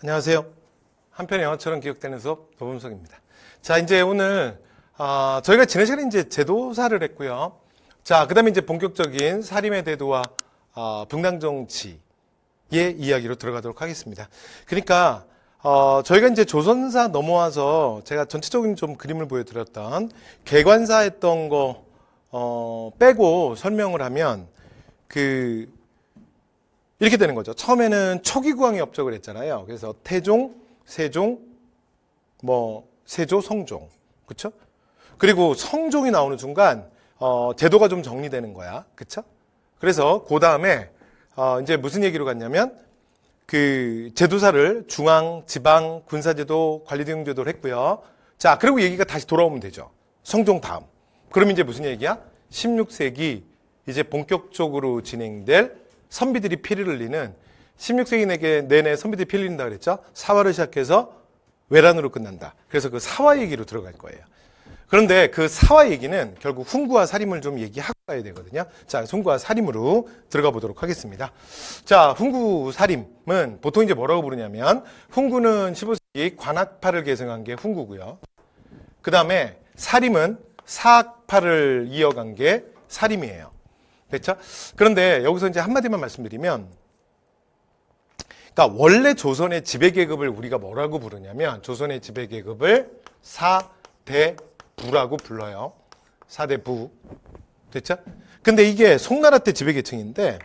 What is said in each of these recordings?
안녕하세요. 한편의 영화처럼 기억되는 수업 노범석입니다. 자, 이제 오늘 저희가 지난 시간에 이제 제도사를 했고요. 자, 그다음에 이제 본격적인 사림의 대도와 분당정치의 이야기로 들어가도록 하겠습니다. 그러니까 저희가 이제 조선사 넘어와서 제가 전체적인 좀 그림을 보여드렸던 개관사 했던 거 빼고 설명을 하면 이렇게 되는 거죠. 처음에는 초기구황이 업적을 했잖아요. 그래서 태종, 세종, 세조, 성종. 그쵸? 그리고 성종이 나오는 순간, 제도가 좀 정리되는 거야. 그쵸? 그래서, 그 다음에, 이제 무슨 얘기로 갔냐면, 제도사를 중앙, 지방, 군사제도, 관리대응제도를 했고요. 자, 그리고 얘기가 다시 돌아오면 되죠. 성종 다음. 그럼 이제 무슨 얘기야? 16세기, 이제 본격적으로 진행될 선비들이 피를 흘리는 16세기 내내 선비들이 피를 흘린다 그랬죠. 사화를 시작해서 외란으로 끝난다. 그래서 그 사화 얘기로 들어갈 거예요. 그런데 그 사화 얘기는 결국 훈구와 사림을 좀 얘기하고 가야 되거든요. 자, 훈구와 사림으로 들어가 보도록 하겠습니다. 자, 훈구 사림은 보통 이제 뭐라고 부르냐면 훈구는 15세기 관악파를 계승한 게 훈구고요. 그 다음에 사림은 사악파를 이어간 게 사림이에요. 됐죠? 그런데 여기서 이제 한마디만 말씀드리면, 그러니까 원래 조선의 지배계급을 우리가 뭐라고 부르냐면, 조선의 지배계급을 사대부라고 불러요. 사대부. 됐죠? 근데 이게 송나라 때 지배계층인데,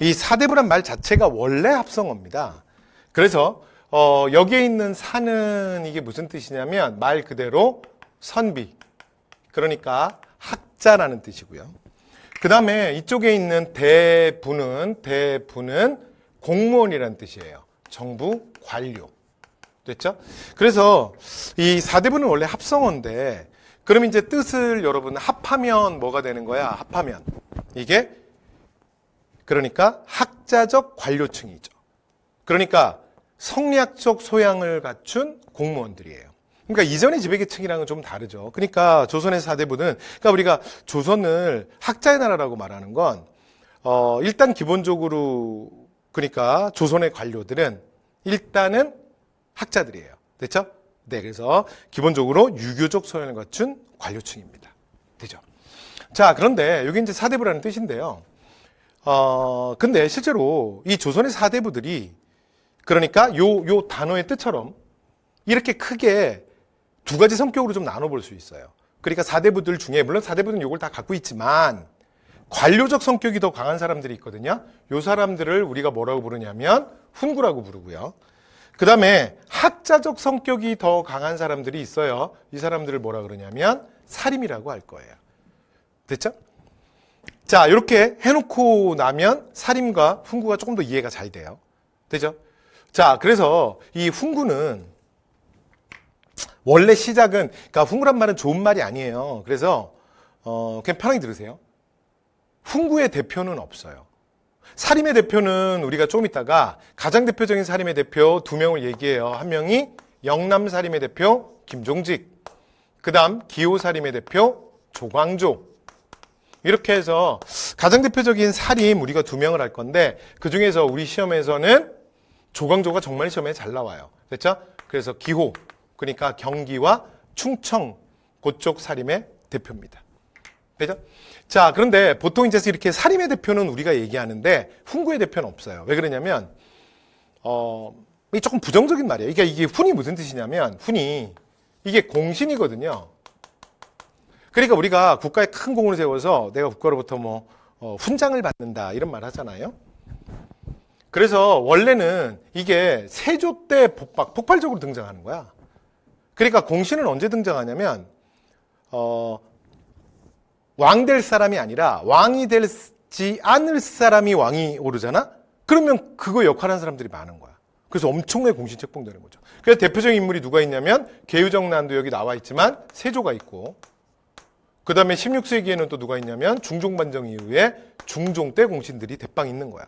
이 사대부란 말 자체가 원래 합성어입니다. 그래서, 여기에 있는 사는 이게 무슨 뜻이냐면, 말 그대로 선비. 그러니까 학자라는 뜻이고요. 그 다음에 이쪽에 있는 대부는 공무원이라는 뜻이에요. 정부 관료. 됐죠? 그래서 이 사대부는 원래 합성어인데, 그럼 이제 뜻을 여러분 합하면 뭐가 되는 거야? 합하면. 이게, 그러니까 학자적 관료층이죠. 그러니까 성리학적 소양을 갖춘 공무원들이에요. 그러니까 이전의 지배계층이랑은 좀 다르죠. 그러니까 조선의 사대부는, 그러니까 우리가 조선을 학자의 나라라고 말하는 건, 일단 기본적으로, 그러니까 조선의 관료들은 일단은 학자들이에요. 됐죠? 네, 그래서 기본적으로 유교적 소양을 갖춘 관료층입니다. 되죠? 자, 그런데 여기 이제 사대부라는 뜻인데요. 근데 실제로 이 조선의 사대부들이, 그러니까 요 단어의 뜻처럼 이렇게 크게 두 가지 성격으로 좀 나눠볼 수 있어요. 그러니까 사대부들 중에, 물론 사대부들은 이걸 다 갖고 있지만 관료적 성격이 더 강한 사람들이 있거든요. 요 사람들을 우리가 뭐라고 부르냐면 훈구라고 부르고요. 그 다음에 학자적 성격이 더 강한 사람들이 있어요. 이 사람들을 뭐라 그러냐면 사림이라고 할 거예요. 됐죠? 자, 이렇게 해놓고 나면 사림과 훈구가 조금 더 이해가 잘 돼요. 되죠? 자, 그래서 이 훈구는 원래 시작은, 그러니까 훈구란 말은 좋은 말이 아니에요. 그래서 그냥 편하게 들으세요. 훈구의 대표는 없어요. 사림의 대표는 우리가 조금 있다가 가장 대표적인 사림의 대표 두 명을 얘기해요. 한 명이 영남 사림의 대표 김종직, 그 다음 기호 사림의 대표 조광조. 이렇게 해서 가장 대표적인 사림 우리가 두 명을 할 건데, 그 중에서 우리 시험에서는 조광조가 정말 시험에 잘 나와요. 됐죠? 그래서 기호, 그러니까 경기와 충청 그쪽 사림의 대표입니다. 되죠? 자, 그런데 보통 이제 이렇게 사림의 대표는 우리가 얘기하는데 훈구의 대표는 없어요. 왜 그러냐면 이게 조금 부정적인 말이에요. 이게 훈이 무슨 뜻이냐면, 훈이 이게 공신이거든요. 그러니까 우리가 국가에 큰 공을 세워서 내가 국가로부터 훈장을 받는다 이런 말 하잖아요. 그래서 원래는 이게 세조 때 폭발적으로 등장하는 거야. 그러니까 공신은 언제 등장하냐면 왕 될 사람이 아니라 왕이 되지 않을 사람이 왕이 오르잖아? 그러면 그거 역할하는 사람들이 많은 거야. 그래서 엄청나게 공신 책봉되는 거죠. 그래서 대표적인 인물이 누가 있냐면 계유정난도 여기 나와 있지만 세조가 있고, 그 다음에 16세기에는 또 누가 있냐면 중종반정 이후에 중종 때 공신들이 대빵 있는 거야.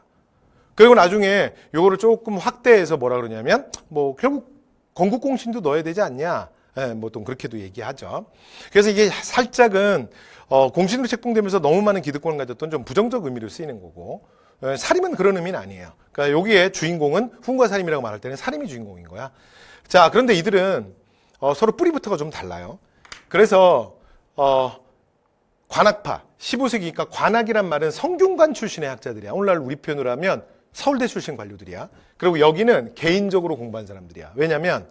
그리고 나중에 요거를 조금 확대해서 뭐라 그러냐면 결국 건국공신도 넣어야 되지 않냐, 또 그렇게도 얘기하죠. 그래서 이게 살짝은 공신으로 책봉되면서 너무 많은 기득권을 가졌던 좀 부정적 의미로 쓰이는 거고, 살인은 그런 의미는 아니에요. 그러니까 여기에 주인공은 훈과 살인이라고 말할 때는 살인이 주인공인 거야. 자, 그런데 이들은 서로 뿌리부터가 좀 달라요. 그래서 관학파, 15세기니까 관학이란 말은 성균관 출신의 학자들이야. 오늘날 우리 표현으로 하면 서울대 출신 관료들이야. 그리고 여기는 개인적으로 공부한 사람들이야. 왜냐하면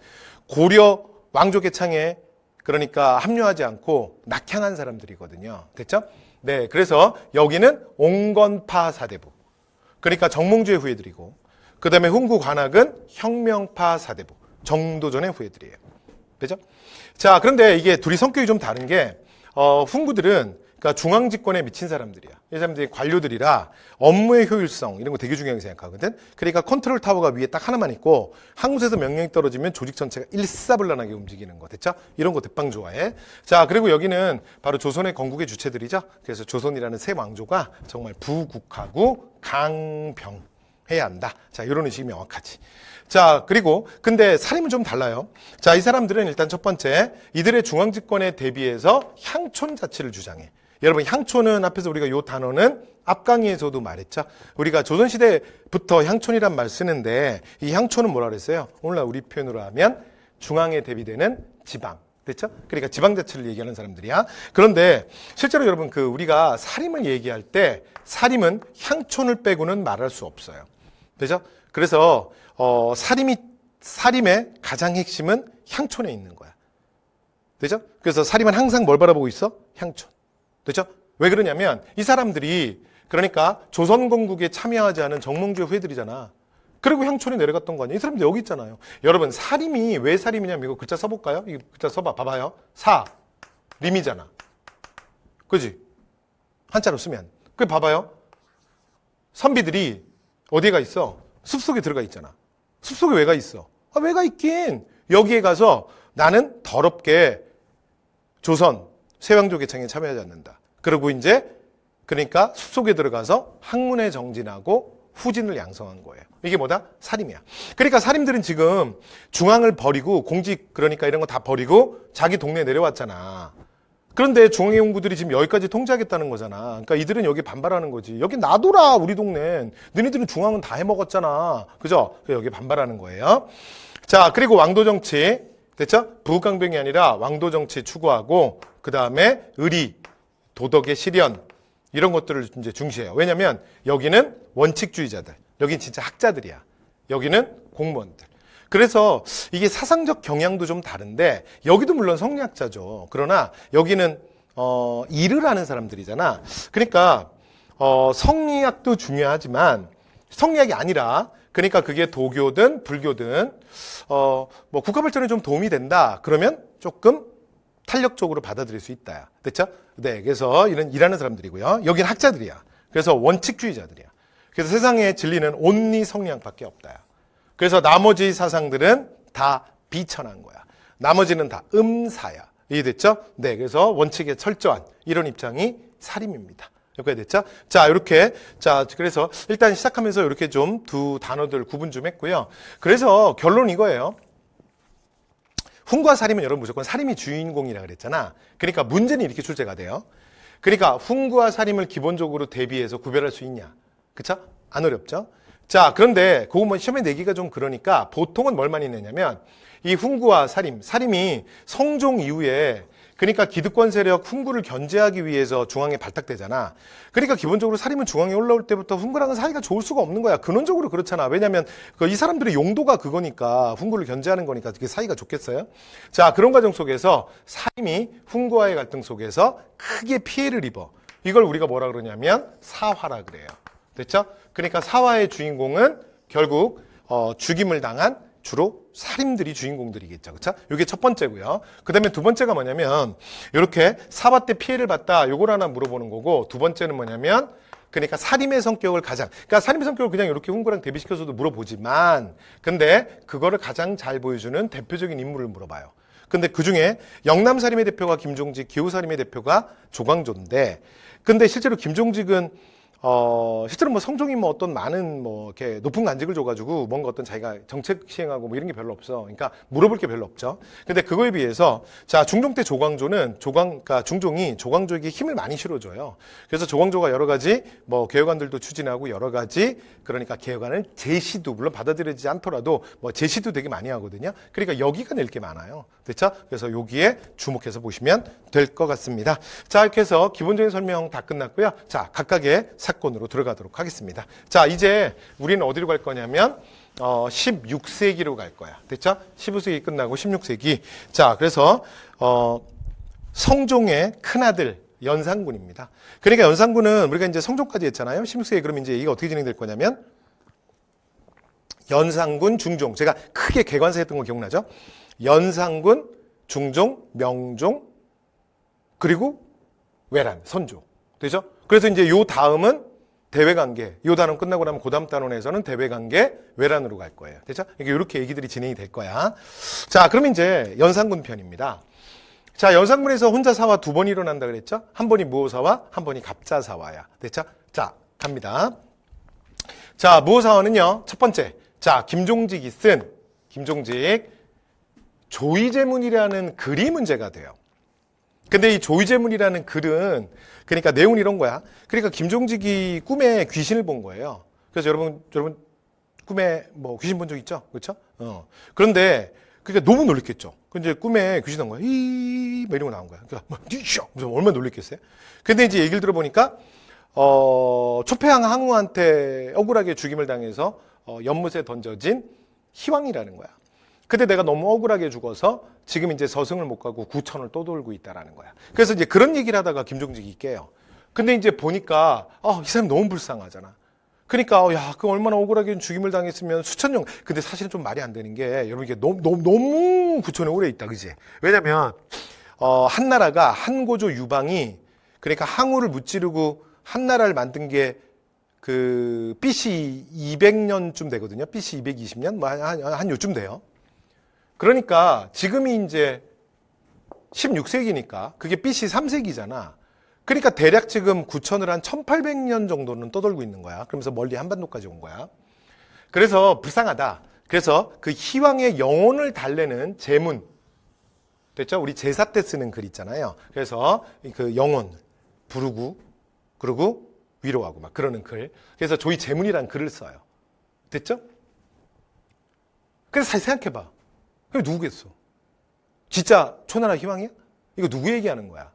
고려 왕조 개창에 그러니까 합류하지 않고 낙향한 사람들이거든요. 됐죠? 네, 그래서 여기는 옹건파 사대부. 그러니까 정몽주의 후예들이고, 그 다음에 훈구 관학은 혁명파 사대부. 정도전의 후예들이에요. 그죠? 자, 그런데 이게 둘이 성격이 좀 다른 게, 훈구들은 그러니까 중앙집권에 미친 사람들이야. 이 사람들이 관료들이라 업무의 효율성 이런 거 되게 중요하게 생각하거든. 그러니까 컨트롤 타워가 위에 딱 하나만 있고 한 곳에서 명령이 떨어지면 조직 전체가 일사불란하게 움직이는 거. 됐죠? 이런 거 대빵 좋아해. 자, 그리고 여기는 바로 조선의 건국의 주체들이죠. 그래서 조선이라는 새 왕조가 정말 부국하고 강병해야 한다. 자, 이런 의식이 명확하지. 자, 그리고 근데 살림은 좀 달라요. 자, 이 사람들은 일단 첫 번째 이들의 중앙집권에 대비해서 향촌 자치를 주장해. 여러분, 향촌은 앞에서 우리가 요 단어는 앞강의에서도 말했죠. 우리가 조선시대부터 향촌이란 말 쓰는데 이 향촌은 뭐라 그랬어요? 오늘날 우리 표현으로 하면 중앙에 대비되는 지방. 됐죠? 그러니까 지방 자치를 얘기하는 사람들이야. 그런데 실제로 여러분 우리가 살림을 얘기할 때 살림은 향촌을 빼고는 말할 수 없어요. 되죠? 그래서 살림의 가장 핵심은 향촌에 있는 거야. 되죠? 그래서 살림은 항상 뭘 바라보고 있어? 향촌. 되죠? 왜 그러냐면 이 사람들이 그러니까 조선 건국에 참여하지 않은 정몽주의 후예들이잖아. 그리고 향촌에 내려갔던 거 아니야? 이 사람들 여기 있잖아요. 여러분, 살림이 왜 살림이냐면 이거 글자 써볼까요? 이 글자 써봐. 봐봐요. 림이잖아. 그지? 한자로 쓰면. 그 봐봐요. 선비들이 어디에 가 있어? 숲속에 들어가 있잖아. 숲속에 왜 가 있어? 왜 가 있긴? 여기에 가서 나는 더럽게 조선 세왕조 개창에 참여하지 않는다. 그리고 이제 그러니까 숲속에 들어가서 학문에 정진하고 후진을 양성한 거예요. 이게 뭐다? 살림이야. 그러니까 살림들은 지금 중앙을 버리고 공직 그러니까 이런 거 다 버리고 자기 동네에 내려왔잖아. 그런데 중앙의 용구들이 지금 여기까지 통제하겠다는 거잖아. 그러니까 이들은 여기 반발하는 거지. 여기 놔둬라, 우리 동네는. 너희들은 중앙은 다 해먹었잖아. 그죠? 여기 반발하는 거예요. 자, 그리고 왕도 정치. 됐죠? 부강병이 아니라 왕도 정치 추구하고, 그 다음에 의리, 도덕의 실현, 이런 것들을 이제 중시해요. 왜냐면 여기는 원칙주의자들. 여긴 진짜 학자들이야. 여기는 공무원들. 그래서 이게 사상적 경향도 좀 다른데 여기도 물론 성리학자죠. 그러나 여기는 일을 하는 사람들이잖아. 그러니까 성리학도 중요하지만 성리학이 아니라 그러니까 그게 도교든 불교든 뭐 국가 발전에 좀 도움이 된다. 그러면 조금 탄력적으로 받아들일 수 있다. 됐죠? 네, 그래서 이런 일하는 사람들이고요. 여기는 학자들이야. 그래서 원칙주의자들이야. 그래서 세상의 진리는 온리 성리학밖에 없다. 그래서 나머지 사상들은 다 비천한 거야. 나머지는 다 음사야. 이해됐죠? 네, 그래서 원칙에 철저한 이런 입장이 살림입니다. 여기까지 됐죠? 자, 이렇게. 자, 그래서 일단 시작하면서 이렇게 좀 두 단어들 구분 좀 했고요. 그래서 결론 이거예요. 훈과 살림은 여러분 무조건 살림이 주인공이라 그랬잖아. 그러니까 문제는 이렇게 출제가 돼요. 그러니까 훈과 살림을 기본적으로 대비해서 구별할 수 있냐? 그쵸? 안 어렵죠? 자, 그런데 그거 뭐 시험에 내기가 좀 그러니까 보통은 뭘 많이 내냐면 이 훈구와 살림이 성종 이후에 그러니까 기득권 세력 훈구를 견제하기 위해서 중앙에 발탁되잖아. 그러니까 기본적으로 살림은 중앙에 올라올 때부터 훈구랑은 사이가 좋을 수가 없는 거야. 근원적으로 그렇잖아. 왜냐하면 이 사람들의 용도가 그거니까 훈구를 견제하는 거니까 그게 사이가 좋겠어요? 자, 그런 과정 속에서 살림이 훈구와의 갈등 속에서 크게 피해를 입어. 이걸 우리가 뭐라 그러냐면 사화라 그래요. 됐죠? 그러니까 사화의 주인공은 결국 죽임을 당한 주로 살림들이 주인공들이겠죠. 그쵸? 이게 첫 번째고요. 그 다음에 두 번째가 뭐냐면 이렇게 사화 때 피해를 봤다. 요걸 하나 물어보는 거고 두 번째는 뭐냐면 그러니까 살림의 성격을 그러니까 살림의 성격을 그냥 이렇게 훈구랑 대비시켜서도 물어보지만 근데 그거를 가장 잘 보여주는 대표적인 인물을 물어봐요. 근데 그 중에 영남살림의 대표가 김종직, 기후살림의 대표가 조광조인데 근데 실제로 김종직은 실제로 뭐 성종이 뭐 어떤 많은 뭐 이렇게 높은 관직을 줘가지고 뭔가 어떤 자기가 정책 시행하고 뭐 이런 게 별로 없어. 그러니까 물어볼 게 별로 없죠. 근데 그거에 비해서 자, 중종 때 조광조는 그러니까 중종이 조광조에게 힘을 많이 실어줘요. 그래서 조광조가 여러 가지 뭐 개혁안들도 추진하고 여러 가지 그러니까 개혁안을 제시도 물론 받아들여지지 않더라도 뭐 제시도 되게 많이 하거든요. 그러니까 여기가 낼 게 많아요. 됐죠? 그래서 여기에 주목해서 보시면 될 것 같습니다. 자, 이렇게 해서 기본적인 설명 다 끝났고요. 자, 각각의 사건으로 들어가도록 하겠습니다. 자, 이제 우리는 어디로 갈 거냐면 16세기로 갈 거야. 됐죠? 15세기 끝나고 16세기. 자, 그래서 성종의 큰아들 연산군입니다. 그러니까 연산군은 우리가 이제 성종까지 했잖아요. 16세기. 그럼 이제 이게 어떻게 진행될 거냐면 연산군, 중종. 제가 크게 개관사 했던 거 기억나죠? 연산군, 중종, 명종, 그리고 외란, 선조. 되죠? 그래서 이제 요 다음은 대외관계. 요 단원 끝나고 나면 그 다음 단원에서는 대외관계, 외란으로 갈 거예요. 되죠? 이렇게 얘기들이 진행이 될 거야. 자, 그럼 이제 연산군 편입니다. 자, 연산군에서 혼자사화 2번 일어난다 그랬죠? 한 번이 무호사화, 한 번이 갑자사화야. 됐죠? 자, 갑니다. 자, 무호사화는요, 첫 번째. 자, 김종직이 쓴, 조의제문이라는 글이 문제가 돼요. 근데 이 조의제문이라는 글은 그러니까 내용은 이런 거야. 그러니까 김종직이 꿈에 귀신을 본 거예요. 그래서 여러분 꿈에 뭐 귀신 본 적 있죠? 그렇죠? 그런데 그러니까 너무 놀랬겠죠. 근데 꿈에 귀신 나온 거야. 뭐 이런 거 나온 거야. 그러니까 막 무슨 얼마나 놀랬겠어요? 근데 이제 얘기를 들어보니까 초패왕 항우한테 억울하게 죽임을 당해서 연못에 던져진 희왕이라는 거야. 근데 내가 너무 억울하게 죽어서 지금 이제 서승을 못 가고 구천을 떠돌고 있다라는 거야. 그래서 이제 그런 얘기를 하다가 김종직이 깨요. 근데 이제 보니까 이 사람 너무 불쌍하잖아. 그러니까 야, 그 얼마나 억울하게 죽임을 당했으면 수천 년. 근데 사실은 좀 말이 안 되는 게 여러분 이게 너무 구천에 오래 있다, 그지? 왜냐면 한나라가 한고조 유방이 그러니까 항우를 무찌르고 한나라를 만든 게 그 BC 200년쯤 되거든요. BC 220년 뭐 한 요쯤 돼요. 그러니까 지금이 이제 16세기니까 그게 BC 3세기잖아. 그러니까 대략 지금 구천을 한 1800년 정도는 떠돌고 있는 거야. 그러면서 멀리 한반도까지 온 거야. 그래서 불쌍하다. 그래서 그 희왕의 영혼을 달래는 제문. 됐죠? 우리 제사 때 쓰는 글 있잖아요. 그래서 그 영혼 부르고 그리고 위로하고 막 그러는 글. 그래서 조의 제문이라는 글을 써요. 됐죠? 그래서 다시 생각해봐. 그게 누구겠어? 진짜 초나라 희왕이야? 이거 누구 얘기하는 거야?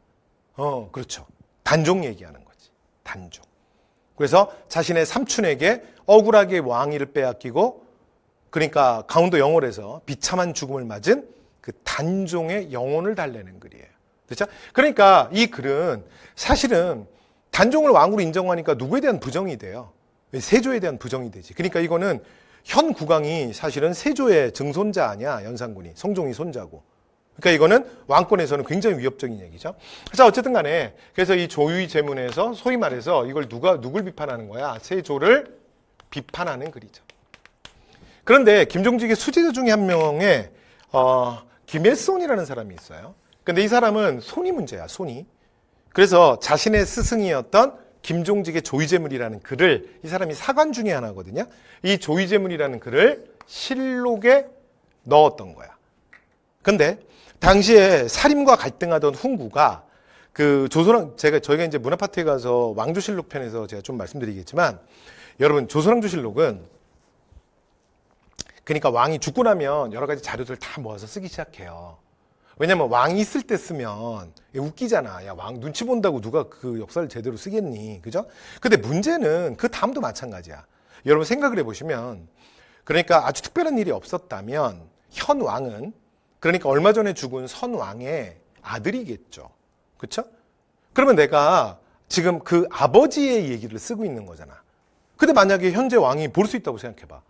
그렇죠. 단종 얘기하는 거지. 단종. 그래서 자신의 삼촌에게 억울하게 왕위를 빼앗기고 그러니까 강원도 영월에서 비참한 죽음을 맞은 그 단종의 영혼을 달래는 글이에요. 그렇죠? 그러니까 이 글은 사실은 단종을 왕으로 인정하니까 누구에 대한 부정이 돼요? 세조에 대한 부정이 되지. 그러니까 이거는 현 국왕이 사실은 세조의 증손자 아니야, 연산군이. 성종이 손자고. 그러니까 이거는 왕권에서는 굉장히 위협적인 얘기죠. 자, 어쨌든 간에 그래서 이 조의 제문에서 소위 말해서 이걸 누굴 비판하는 거야? 세조를 비판하는 글이죠. 그런데 김종직의 수제자 중에 한 명의 김일손이라는 사람이 있어요. 근데 이 사람은 손이 문제야, 손이. 그래서 자신의 스승이었던 김종직의 조의제문이라는 글을 이 사람이 사관 중에 하나거든요. 이 조의제문이라는 글을 실록에 넣었던 거야. 근데 당시에 사림과 갈등하던 훈구가 그 조선왕 저희가 이제 문화파트에 가서 왕조실록 편에서 제가 좀 말씀드리겠지만 여러분 조선왕조실록은 그러니까 왕이 죽고 나면 여러 가지 자료들 다 모아서 쓰기 시작해요. 왜냐면 왕이 있을 때 쓰면 웃기잖아. 야, 왕 눈치 본다고 누가 그 역사를 제대로 쓰겠니? 그죠? 근데 문제는 그 다음도 마찬가지야. 여러분 생각을 해보시면 그러니까 아주 특별한 일이 없었다면 현 왕은 그러니까 얼마 전에 죽은 선 왕의 아들이겠죠. 그렇죠? 그러면 내가 지금 그 아버지의 얘기를 쓰고 있는 거잖아. 근데 만약에 현재 왕이 볼 수 있다고 생각해봐.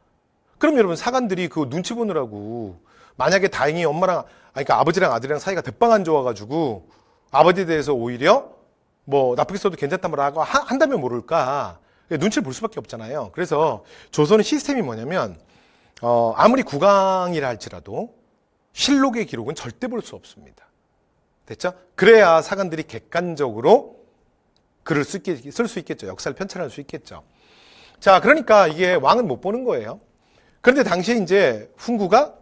그럼 여러분 사관들이 그 눈치 보느라고 만약에 다행히 그러니까 아버지랑 아들이랑 사이가 대빵 안 좋아가지고 아버지에 대해서 오히려 뭐 나쁘게 써도 괜찮단 말을 한다면 모를까. 눈치를 볼 수밖에 없잖아요. 그래서 조선의 시스템이 뭐냐면 아무리 국왕이라 할지라도 실록의 기록은 절대 볼 수 없습니다. 됐죠? 그래야 사관들이 객관적으로 글을 쓸 수 있겠죠. 역사를 편찬할 수 있겠죠. 자, 그러니까 이게 왕은 못 보는 거예요. 그런데 당시에 이제 훈구가,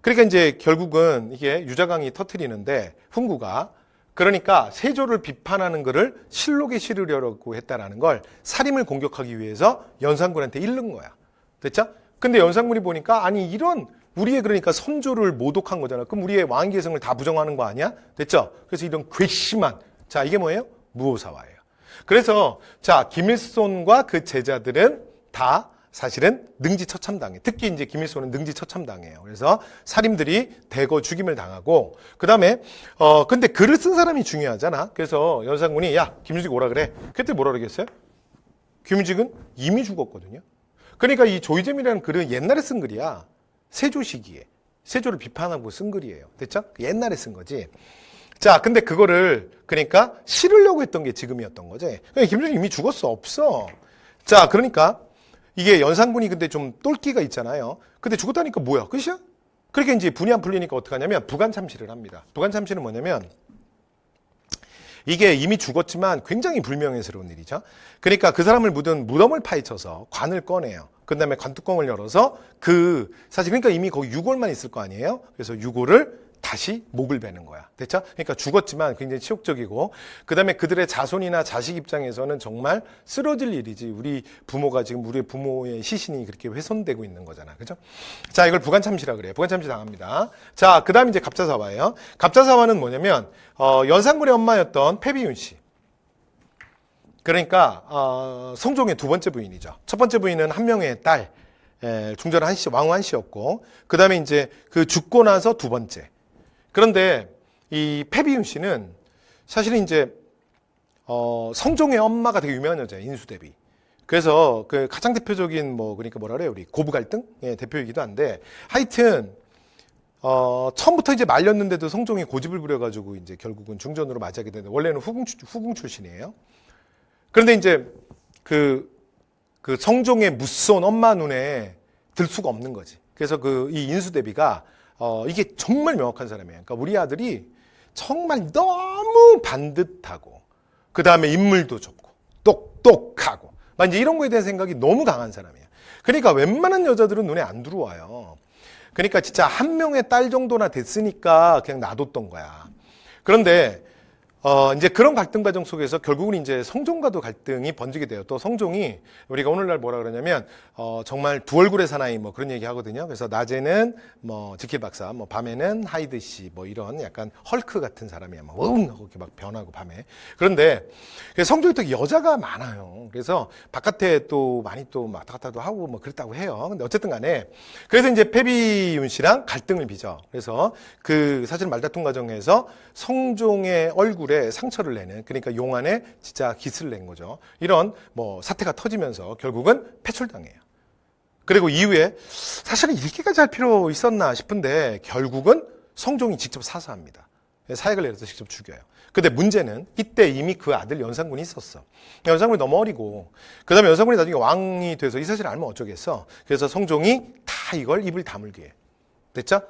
그러니까 이제 결국은 이게 유자강이 터뜨리는데 훈구가 그러니까 세조를 비판하는 글을 실록에 실으려고 했다라는 걸 사림을 공격하기 위해서 연산군한테 읽는 거야. 됐죠? 근데 연산군이 보니까 아니 이런 우리의 그러니까 선조를 모독한 거잖아. 그럼 우리의 왕계성을 다 부정하는 거 아니야? 됐죠? 그래서 이런 괘씸한, 자 이게 뭐예요? 무오사화예요. 그래서 자 김일손과 그 제자들은 다 사실은 능지처참당해. 특히 이제 김일손은 능지처참당해요. 그래서 살인들이 대거 죽임을 당하고, 그 다음에 근데 글을 쓴 사람이 중요하잖아. 그래서 연산군이 야 김유직 오라 그래. 그때 뭐라 그러겠어요? 김유직은 이미 죽었거든요. 그러니까 이 조이잼이라는 글은 옛날에 쓴 글이야. 세조 시기에 세조를 비판하고 쓴 글이에요. 됐죠? 옛날에 쓴 거지. 자, 근데 그거를 그러니까 실으려고 했던 게 지금이었던 거지. 김유직 이미 죽었어. 없어. 자, 그러니까. 이게 연산군이 근데 좀 똘끼가 있잖아요. 근데 죽었다니까 뭐야? 끝이야? 그렇게 이제 분이 안 풀리니까 어떻게 하냐면 부관참시를 합니다. 부관참시는 뭐냐면 이게 이미 죽었지만 굉장히 불명예스러운 일이죠. 그러니까 그 사람을 묻은 무덤을 파헤쳐서 관을 꺼내요. 그 다음에 관뚜껑을 열어서 사실 그러니까 이미 거기 유골만 있을 거 아니에요? 그래서 유골을 다시 목을 베는 거야. 됐죠? 그러니까 죽었지만 굉장히 치욕적이고, 그 다음에 그들의 자손이나 자식 입장에서는 정말 쓰러질 일이지. 우리 부모가 지금 우리 부모의 시신이 그렇게 훼손되고 있는 거잖아. 그죠? 자, 이걸 부관참시라 그래요. 부관참시 당합니다. 자, 그 다음 이제 갑자사화예요. 갑자사화는 뭐냐면, 연산군의 엄마였던 패비윤 씨. 그러니까, 성종의 두 번째 부인이죠. 첫 번째 부인은 한명의 딸, 중전 한씨, 왕후 한씨였고, 그 다음에 이제 그 죽고 나서 두 번째. 그런데 이 패비윤 씨는 사실은 이제 성종의 엄마가 되게 유명한 여자예요. 인수대비. 그래서 그 가장 대표적인 그러니까 뭐라 그래요? 우리 고부 갈등의 대표이기도 한데, 하여튼 처음부터 이제 말렸는데도 성종이 고집을 부려가지고 이제 결국은 중전으로 맞이하게 되는데, 원래는 후궁 출신이에요. 그런데 이제 그 성종의 무서운 엄마 눈에 들 수가 없는 거지. 그래서 이 인수대비가 이게 정말 명확한 사람이에요. 그러니까 우리 아들이 정말 너무 반듯하고, 그 다음에 인물도 좋고, 똑똑하고, 막 이제 이런 거에 대한 생각이 너무 강한 사람이에요. 그러니까 웬만한 여자들은 눈에 안 들어와요. 그러니까 진짜 한 명의 딸 정도나 됐으니까 그냥 놔뒀던 거야. 그런데 이제 그런 갈등 과정 속에서 결국은 이제 성종과도 갈등이 번지게 돼요. 또 성종이 우리가 오늘날 뭐라 그러냐면 정말 두 얼굴의 사나이 그런 얘기 하거든요. 그래서 낮에는 지킬 박사, 밤에는 하이드 씨 이런 약간 헐크 같은 사람이야. 응 하고 이렇게 막 변하고 밤에. 그런데 성종이 또 여자가 많아요. 그래서 바깥에 또 많이 또 왔다 갔다도 하고 그랬다고 해요. 근데 어쨌든 간에 그래서 이제 패비윤 씨랑 갈등을 빚어. 그래서 사실 말다툼 과정에서 성종의 얼굴에 상처를 내는, 그러니까 용안에 진짜 깃을 낸 거죠. 이런 사태가 터지면서 결국은 패출당해요. 그리고 이후에 사실은 이렇게까지 할 필요 있었나 싶은데 결국은 성종이 직접 사수합니다. 사액을 내려서 직접 죽여요. 근데 문제는 이때 이미 그 아들 연산군이 있었어. 연산군이 너무 어리고, 그 다음에 연산군이 나중에 왕이 돼서 이 사실을 알면 어쩌겠어. 그래서 성종이 다 이걸 입을 다물게 해. 됐죠?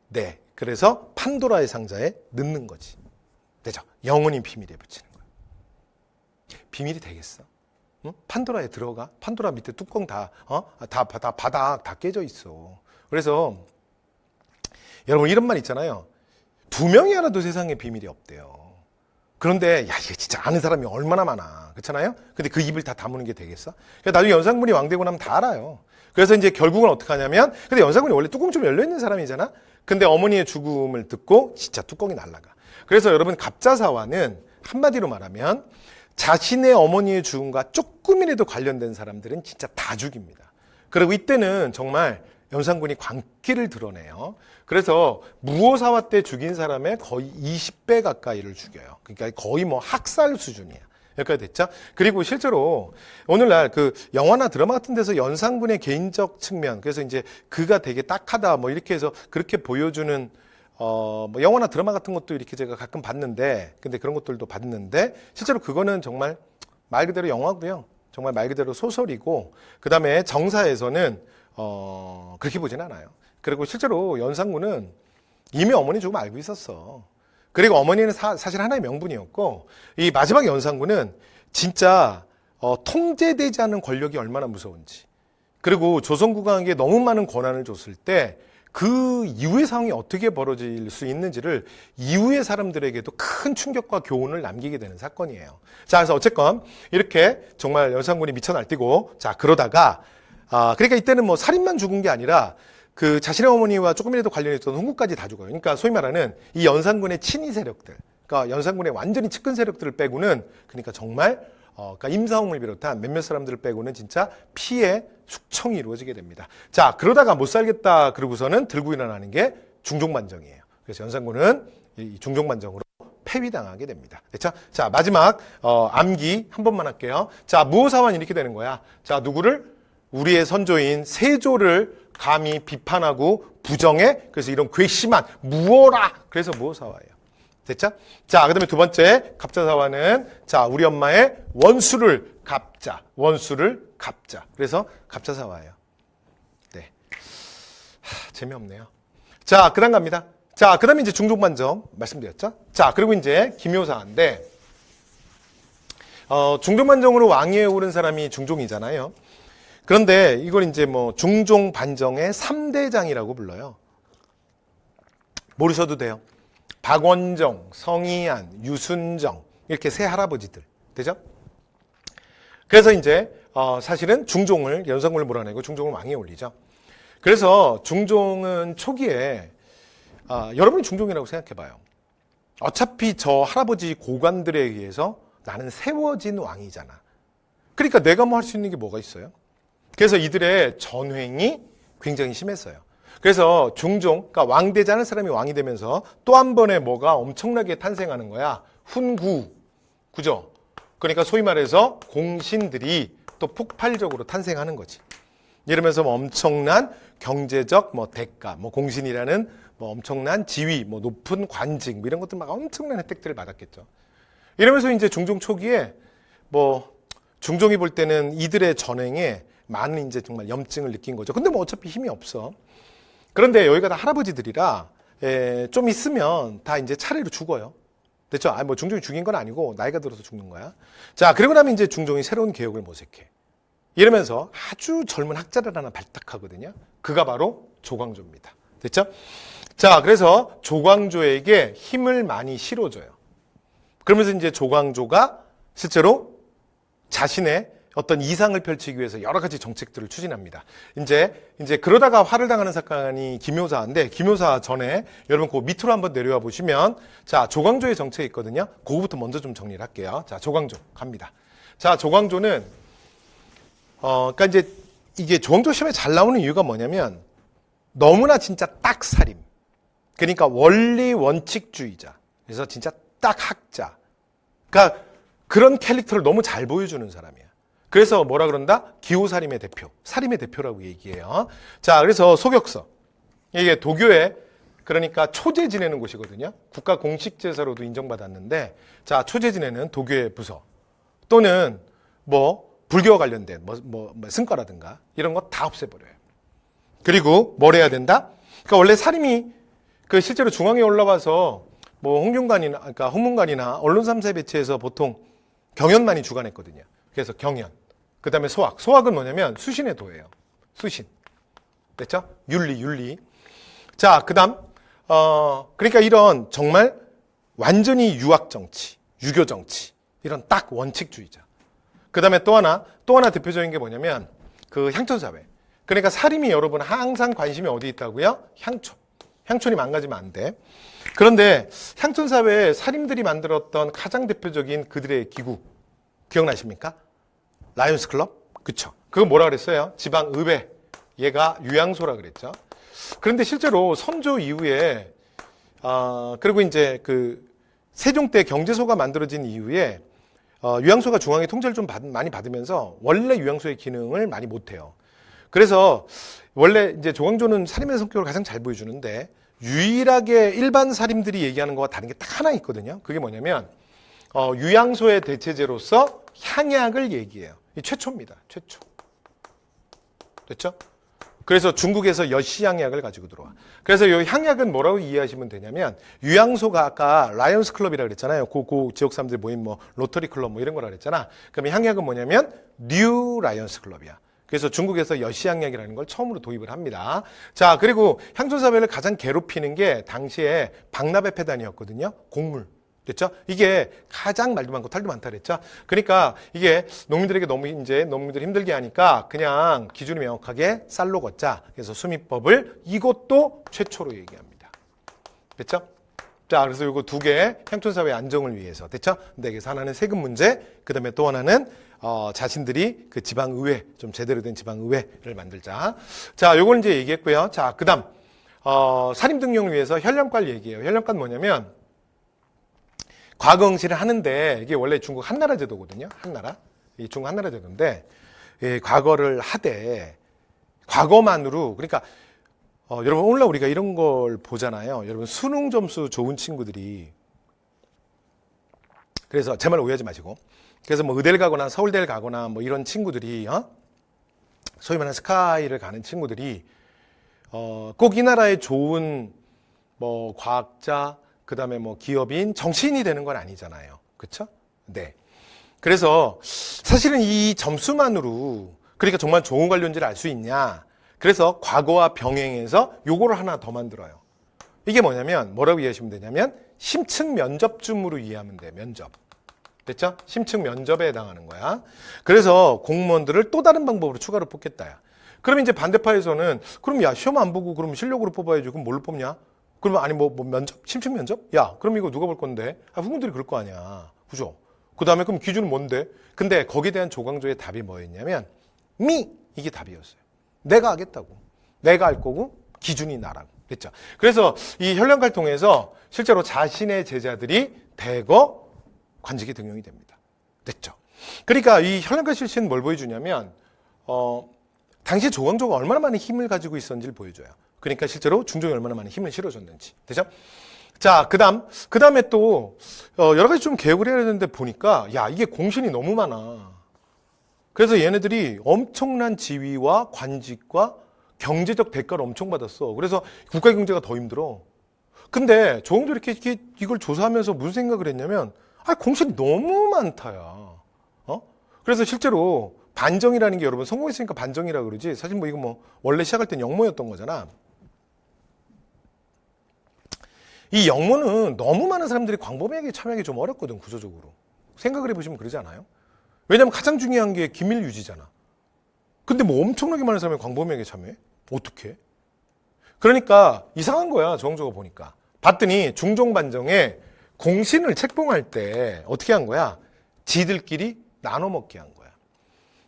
네. 그래서 판도라의 상자에 넣는 거지. 되죠? 영원히 비밀에 붙이는 거야. 비밀이 되겠어? 응? 판도라에 들어가? 판도라 밑에 뚜껑 다 바닥 다 깨져 있어. 그래서 여러분 이런 말 있잖아요. 2명이 알아도 세상에 비밀이 없대요. 그런데 이게 진짜 아는 사람이 얼마나 많아. 그렇잖아요? 근데 그 입을 다 다무는 게 되겠어? 그러니까 나중에 연산군이 왕 되고 나면 다 알아요. 그래서 이제 결국은 어떻게 하냐면, 근데 연산군이 원래 뚜껑 좀 열려있는 사람이잖아? 근데 어머니의 죽음을 듣고 진짜 뚜껑이 날아가. 그래서 여러분 갑자사화는 한마디로 말하면 자신의 어머니의 죽음과 조금이라도 관련된 사람들은 진짜 다 죽입니다. 그리고 이때는 정말 연산군이 광기를 드러내요. 그래서 무오사화 때 죽인 사람의 거의 20배 가까이를 죽여요. 그러니까 거의 학살 수준이야. 여기까지 됐죠? 그리고 실제로 오늘날 영화나 드라마 같은 데서 연산군의 개인적 측면, 그래서 이제 그가 되게 딱하다 이렇게 해서 그렇게 보여주는 영화나 드라마 같은 것도 이렇게 제가 가끔 봤는데, 근데 그런 것들도 봤는데, 실제로 그거는 정말 말 그대로 영화고요. 정말 말 그대로 소설이고, 그 다음에 정사에서는, 그렇게 보진 않아요. 그리고 실제로 연산군은 이미 어머니 죽음 알고 있었어. 그리고 어머니는 사실 하나의 명분이었고, 이 마지막 연산군은 진짜 통제되지 않는 권력이 얼마나 무서운지, 그리고 조선국왕에게 너무 많은 권한을 줬을 때 그 이후의 상황이 어떻게 벌어질 수 있는지를 이후의 사람들에게도 큰 충격과 교훈을 남기게 되는 사건이에요. 자, 그래서 어쨌건 이렇게 정말 연산군이 미쳐 날뛰고, 자, 그러다가 그러니까 이때는 뭐 살인만 죽은 게 아니라 그 자신의 어머니와 조금이라도 관련했던 훈구까지 다 죽어요. 그러니까 소위 말하는 이 연산군의 친위 세력들, 그러니까 연산군의 완전히 측근 세력들을 빼고는, 그러니까 정말 그러니까 임사홍을 비롯한 몇몇 사람들을 빼고는 진짜 피해 숙청이 이루어지게 됩니다. 자, 그러다가 못 살겠다 그러고서는 들고 일어나는 게 중종반정이에요. 그래서 연산군은 이 중종반정으로 폐위당하게 됩니다. 됐죠? 자, 마지막 암기 한 번만 할게요. 자, 무오사환 이렇게 되는 거야. 자, 누구를? 우리의 선조인 세조를 감히 비판하고 부정해. 그래서 이런 괘씸한 무오라. 그래서 무오사화예요. 됐죠? 자, 그 다음에 두 번째 갑자사화는, 자, 우리 엄마의 원수를 갚자. 원수를 갚자. 그래서 갑자사화예요. 네. 재미없네요. 자, 그 다음 갑니다. 자, 그 다음에 이제 중종반정 말씀드렸죠? 자, 그리고 이제 기묘사화인데, 중종반정으로 왕위에 오른 사람이 중종이잖아요. 그런데 이걸 이제 뭐 중종반정의 3대장이라고 불러요. 모르셔도 돼요. 박원정, 성희안, 유순정, 이렇게 세 할아버지들. 되죠? 그래서 이제 사실은 중종을, 연산군을 몰아내고 중종을 왕위에 올리죠. 그래서 중종은 초기에 여러분이 중종이라고 생각해봐요. 어차피 저 할아버지 고관들에 의해서 나는 세워진 왕이잖아. 그러니까 내가 뭐 할 수 있는 게 뭐가 있어요? 그래서 이들의 전횡이 굉장히 심했어요. 그래서 중종, 그러니까 왕 되지 않은 사람이 왕이 되면서 또 한 번에 뭐가 엄청나게 탄생하는 거야. 훈구. 그죠? 그러니까 소위 말해서 공신들이 또 폭발적으로 탄생하는 거지. 이러면서 뭐 엄청난 경제적 뭐 대가, 뭐 공신이라는 뭐 엄청난 지위, 뭐 높은 관직, 뭐 이런 것들 막 엄청난 혜택들을 받았겠죠. 이러면서 이제 중종 초기에 뭐 중종이 볼 때는 이들의 전횡에 많은 이제 정말 염증을 느낀 거죠. 근데 뭐 어차피 힘이 없어. 그런데 여기가 다 할아버지들이라 좀 있으면 다 이제 차례로 죽어요. 됐죠? 뭐 중종이 죽인 건 아니고 나이가 들어서 죽는 거야. 자, 그리고 나면 이제 중종이 새로운 개혁을 모색해. 이러면서 아주 젊은 학자를 하나 발탁하거든요. 그가 바로 조광조입니다. 됐죠? 자, 그래서 조광조에게 힘을 많이 실어줘요. 그러면서 이제 조광조가 실제로 자신의 어떤 이상을 펼치기 위해서 여러 가지 정책들을 추진합니다. 이제 그러다가 화를 당하는 사건이 기묘사인데, 기묘사 전에 여러분 그 밑으로 한번 내려와 보시면, 자, 조광조의 정책이 있거든요. 그거부터 먼저 좀 정리를 할게요. 자, 조광조 갑니다. 자, 조광조는 그러니까 이제 이게 조광조 시험에 잘 나오는 이유가 뭐냐면 너무나 진짜 딱 살림. 그러니까 원리 원칙주의자. 그래서 진짜 딱 학자. 그러니까 그런 캐릭터를 너무 잘 보여주는 사람이야. 그래서 뭐라 그런다? 기호살림의 대표, 살림의 대표라고 얘기해요. 자, 그래서 소격서. 이게 도교에, 그러니까 초제 지내는 곳이거든요. 국가 공식 제사로도 인정받았는데, 자, 초제 지내는 도교의 부서 또는 뭐 불교와 관련된 뭐 승과라든가 이런 거 다 없애버려요. 그리고 뭘 해야 된다? 그러니까 원래 살림이 그 실제로 중앙에 올라와서 뭐 홍윤관이나, 그러니까 홍문관이나 언론 3세 배치에서 보통 경연만이 주관했거든요. 그래서 경연. 그 다음에 소학. 소학은 뭐냐면 수신의 도예요. 수신. 됐죠? 윤리. 자, 그 다음, 그러니까 이런 정말 완전히 유학 정치, 유교 정치, 이런 딱 원칙주의자. 그 다음에 또 하나 대표적인 게 뭐냐면 그 향촌사회. 그러니까 살림이 여러분 항상 관심이 어디 있다고요? 향촌. 향촌이 망가지면 안 돼. 그런데 향촌사회에 살림들이 만들었던 가장 대표적인 그들의 기구. 기억나십니까? 라이온스 클럽? 그쵸. 그거 뭐라 그랬어요? 지방의회. 얘가 유양소라 그랬죠. 그런데 실제로 선조 이후에, 그리고 이제 그 세종 때 경제소가 만들어진 이후에, 유양소가 중앙의 통제를 좀 많이 받으면서 원래 유양소의 기능을 많이 못해요. 그래서 원래 이제 조광조는 살림의 성격을 가장 잘 보여주는데 유일하게 일반 살림들이 얘기하는 거와 다른 게 딱 하나 있거든요. 그게 뭐냐면, 유양소의 대체제로서 향약을 얘기해요. 이 최초입니다. 최초. 됐죠? 그래서 중국에서 여시향약을 가지고 들어와. 그래서 이 향약은 뭐라고 이해하시면 되냐면 유양소가 아까 라이언스 클럽이라고 그랬잖아요. 그 지역 사람들이 모인 뭐 로터리 클럽 뭐 이런 거라 그랬잖아. 그럼 향약은 뭐냐면 뉴 라이언스 클럽이야. 그래서 중국에서 여시향약이라는 걸 처음으로 도입을 합니다. 자, 그리고 향토사회를 가장 괴롭히는 게 당시에 박나베 폐단이었거든요. 곡물. 됐죠? 이게 가장 말도 많고 탈도 많다 그랬죠? 그러니까 이게 농민들에게 너무 이제 농민들이 힘들게 하니까 그냥 기준이 명확하게 쌀로 걷자. 그래서 수미법을 이것도 최초로 얘기합니다. 됐죠? 자, 그래서 이거 두 개 향토사회 안정을 위해서. 됐죠? 근데 그래서 하나는 세금 문제, 그 다음에 또 하나는 자신들이 그 지방의회, 좀 제대로 된 지방의회를 만들자. 자, 요걸 이제 얘기했고요. 자, 그 다음, 사림 등용을 위해서 현령관 얘기해요. 현령관 뭐냐면, 과거 응시를 하는데, 이게 원래 중국 한나라 제도거든요. 한나라. 이 중국 한나라 제도인데, 예, 과거를 하되, 과거만으로, 그러니까, 여러분, 오늘날 우리가 이런 걸 보잖아요. 여러분, 수능 점수 좋은 친구들이, 그래서 제 말 오해하지 마시고, 그래서 뭐 의대를 가거나 서울대를 가거나 뭐 이런 친구들이, 소위 말하는 스카이를 가는 친구들이, 꼭 이 나라의 좋은 뭐 과학자, 그 다음에 뭐 기업인, 정치인이 되는 건 아니잖아요. 그렇죠? 네. 그래서 사실은 이 점수만으로 그러니까 정말 좋은 관료인지를 알 수 있냐. 그래서 과거와 병행해서 요거를 하나 더 만들어요. 이게 뭐냐면 뭐라고 이해하시면 되냐면 심층 면접쯤으로 이해하면 돼. 면접. 됐죠? 심층 면접에 해당하는 거야. 그래서 공무원들을 또 다른 방법으로 추가로 뽑겠다야. 그럼 이제 반대파에서는 그럼 야 시험 안 보고 그럼 실력으로 뽑아야지. 그럼 뭘로 뽑냐? 그러면 아니 뭐 면접? 심층 면접? 야 그럼 이거 누가 볼 건데? 후보들이 그럴 거 아니야. 그죠? 그 다음에 그럼 기준은 뭔데? 근데 거기에 대한 조광조의 답이 뭐였냐면 이게 답이었어요. 내가 하겠다고. 내가 할 거고 기준이 나라고. 그랬죠. 그래서 이 현령가를 통해서 실제로 자신의 제자들이 대거 관직에 등용이 됩니다. 됐죠. 그러니까 이 현령가 실시는 뭘 보여주냐면 당시 조광조가 얼마나 많은 힘을 가지고 있었는지를 보여줘요. 그러니까 실제로 중종이 얼마나 많은 힘을 실어줬는지. 되죠? 자, 그 다음에 또, 여러 가지 좀 개혁을 해야 되는데 보니까, 야, 이게 공신이 너무 많아. 그래서 얘네들이 엄청난 지위와 관직과 경제적 대가를 엄청 받았어. 그래서 국가 경제가 더 힘들어. 근데 조광조 이렇게 이걸 조사하면서 무슨 생각을 했냐면, 공신이 너무 많다야. 그래서 실제로 반정이라는 게 여러분 성공했으니까 반정이라 그러지. 사실 뭐 이거 뭐 원래 시작할 땐 영모였던 거잖아. 이 영모는 너무 많은 사람들이 광범위하게 참여하기 좀 어렵거든, 구조적으로. 생각을 해보시면 그러지 않아요? 왜냐면 가장 중요한 게 기밀 유지잖아. 근데 뭐 엄청나게 많은 사람이 광범위하게 참여해? 어떻게? 그러니까 이상한 거야, 조광조가 보니까. 봤더니 중종 반정에 공신을 책봉할 때 어떻게 한 거야? 지들끼리 나눠 먹게 한 거야.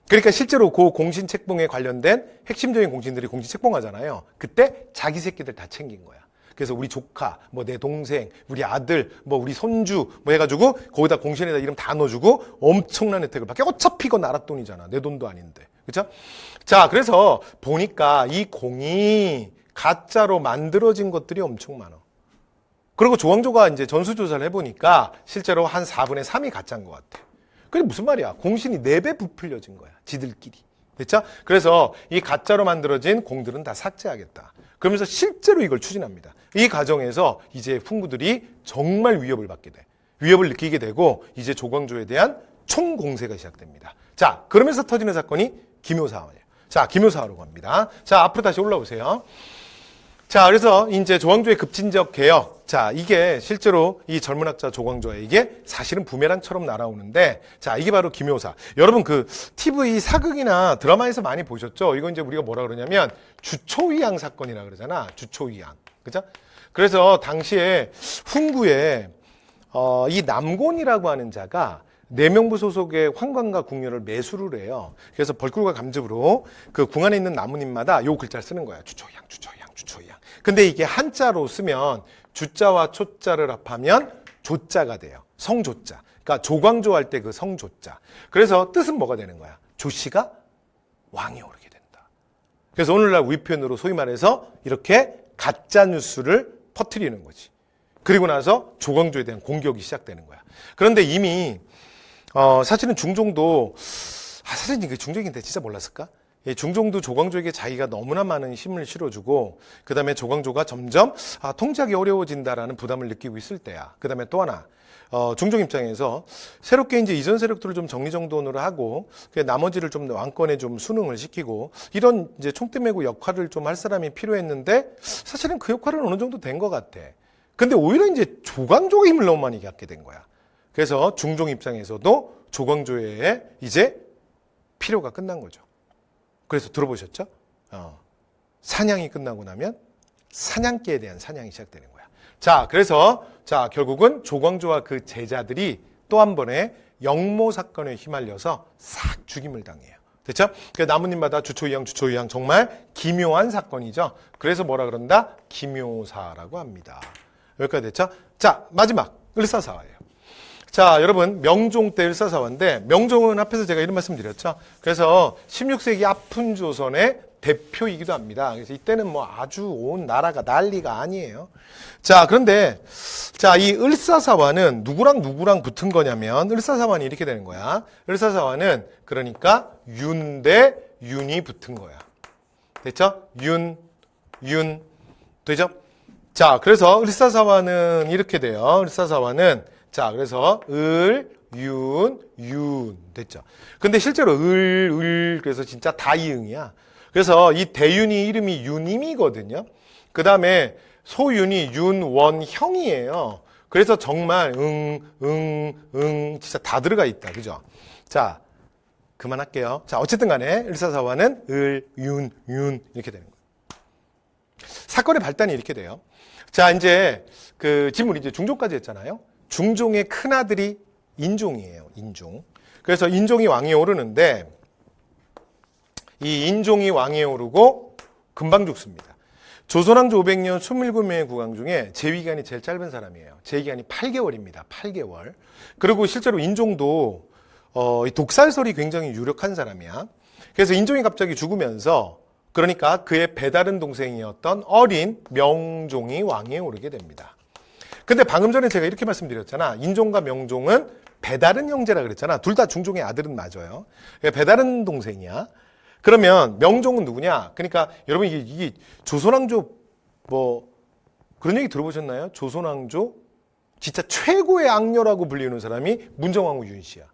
그러니까 실제로 그 공신 책봉에 관련된 핵심적인 공신들이 공신 책봉하잖아요. 그때 자기 새끼들 다 챙긴 거야. 그래서 우리 조카, 뭐 내 동생, 우리 아들, 뭐 우리 손주, 뭐 해가지고 거기다 공신에다 이름 다 넣어주고 엄청난 혜택을 받게. 어차피 이거 나라 돈이잖아. 내 돈도 아닌데. 그렇죠? 자, 그래서 보니까 이 공이 가짜로 만들어진 것들이 엄청 많아. 그리고 조광조가 이제 전수조사를 해보니까 실제로 한 4분의 3이 가짜인 것 같아. 그게 무슨 말이야? 공신이 4배 부풀려진 거야. 지들끼리. 됐죠? 그래서 이 가짜로 만들어진 공들은 다 삭제하겠다. 그러면서 실제로 이걸 추진합니다. 이 과정에서 이제 훈구들이 정말 위협을 받게 돼. 위협을 느끼게 되고 이제 조광조에 대한 총공세가 시작됩니다. 자, 그러면서 터지는 사건이 기묘사화예요. 자, 기묘사화로 갑니다. 자, 앞으로 다시 올라오세요. 자, 그래서 이제 조광조의 급진적 개혁. 자, 이게 실제로 이 젊은 학자 조광조에게 사실은 부메랑처럼 날아오는데, 자, 이게 바로 기묘사. 여러분 그 TV 사극이나 드라마에서 많이 보셨죠? 이건 이제 우리가 뭐라 그러냐면 주초위양 사건이라 그러잖아. 주초위양. 그죠? 그래서 당시에 훈구에 이 남곤이라고 하는 자가 내명부 소속의 황관과 궁녀를 매수를 해요. 그래서 벌꿀과 감즙으로 그 궁 안에 있는 나무님마다 요 글자를 쓰는 거야. 주초위양, 주초위양, 주초위양. 근데 이게 한자로 쓰면 주자와 초자를 합하면 조자가 돼요. 성조자. 그러니까 조광조 할 때 그 성조자. 그래서 뜻은 뭐가 되는 거야? 조씨가 왕이 오르게 된다. 그래서 오늘날 우리 표현으로 소위 말해서 이렇게 가짜 뉴스를 퍼뜨리는 거지. 그리고 나서 조광조에 대한 공격이 시작되는 거야. 그런데 이미 사실은 중종도 사실 이게 중종인데 진짜 몰랐을까? 이 중종도 조광조에게 자기가 너무나 많은 힘을 실어주고 그 다음에 조광조가 점점 통제하기 어려워진다라는 부담을 느끼고 있을 때야. 그 다음에 또 하나 중종 입장에서 새롭게 이제 이전 세력들을 좀 정리정돈으로 하고 나머지를 좀 왕권에 좀 순응을 시키고 이런 이제 총대 메고 역할을 좀 할 사람이 필요했는데 사실은 그 역할은 어느 정도 된 것 같아. 근데 오히려 이제 조광조가 힘을 너무 많이 갖게 된 거야. 그래서 중종 입장에서도 조광조의 이제 필요가 끝난 거죠. 그래서 들어보셨죠? 사냥이 끝나고 나면 사냥개에 대한 사냥이 시작되는 거야. 자, 그래서 결국은 조광조와 그 제자들이 또 한 번의 영모 사건에 휘말려서 싹 죽임을 당해요. 됐죠? 그 나무님마다 주초이양 정말 기묘한 사건이죠. 그래서 뭐라 그런다? 기묘사라고 합니다. 여기까지 됐죠? 자, 마지막 을사사화예요. 자, 여러분 명종 때 을사사화인데 명종은 앞에서 제가 이런 말씀 드렸죠. 그래서 16세기 아픈 조선의 대표이기도 합니다. 그래서 이때는 뭐 아주 온 나라가 난리가 아니에요. 자, 그런데 이 을사사화는 누구랑 붙은 거냐면 을사사화는 이렇게 되는 거야. 을사사화는 그러니까 윤 대 윤이 붙은 거야. 됐죠? 윤 되죠? 자, 그래서 을사사화는 이렇게 돼요. 을사사화는 그래서 윤 됐죠. 근데 실제로 그래서 진짜 다이응이야. 그래서 이 대윤이 이름이 윤임이거든요. 그 다음에 소윤이 윤원형이에요. 그래서 정말 진짜 다 들어가 있다. 그죠? 자, 그만할게요. 자, 어쨌든 간에 을사사화는 윤 이렇게 되는 거예요. 사건의 발단이 이렇게 돼요. 자, 이제 지금 우리 이제 중종까지 했잖아요. 중종의 큰아들이 인종이에요. 인종. 그래서 인종이 왕위에 오르는데 이 인종이 왕위에 오르고 금방 죽습니다. 조선왕조 500년 27명의 국왕 중에 재위기간이 제일 짧은 사람이에요. 재위기간이 8개월입니다. 8개월. 그리고 실제로 인종도 이 독살설이 굉장히 유력한 사람이야. 그래서 인종이 갑자기 죽으면서 그러니까 그의 배다른 동생이었던 어린 명종이 왕위에 오르게 됩니다. 근데 방금 전에 제가 이렇게 말씀드렸잖아. 인종과 명종은 배다른 형제라 그랬잖아. 둘 다 중종의 아들은 맞아요. 배다른 동생이야. 그러면 명종은 누구냐? 그러니까 여러분 이게 조선왕조 그런 얘기 들어보셨나요? 조선왕조 진짜 최고의 악녀라고 불리는 사람이 문정왕후 윤씨야.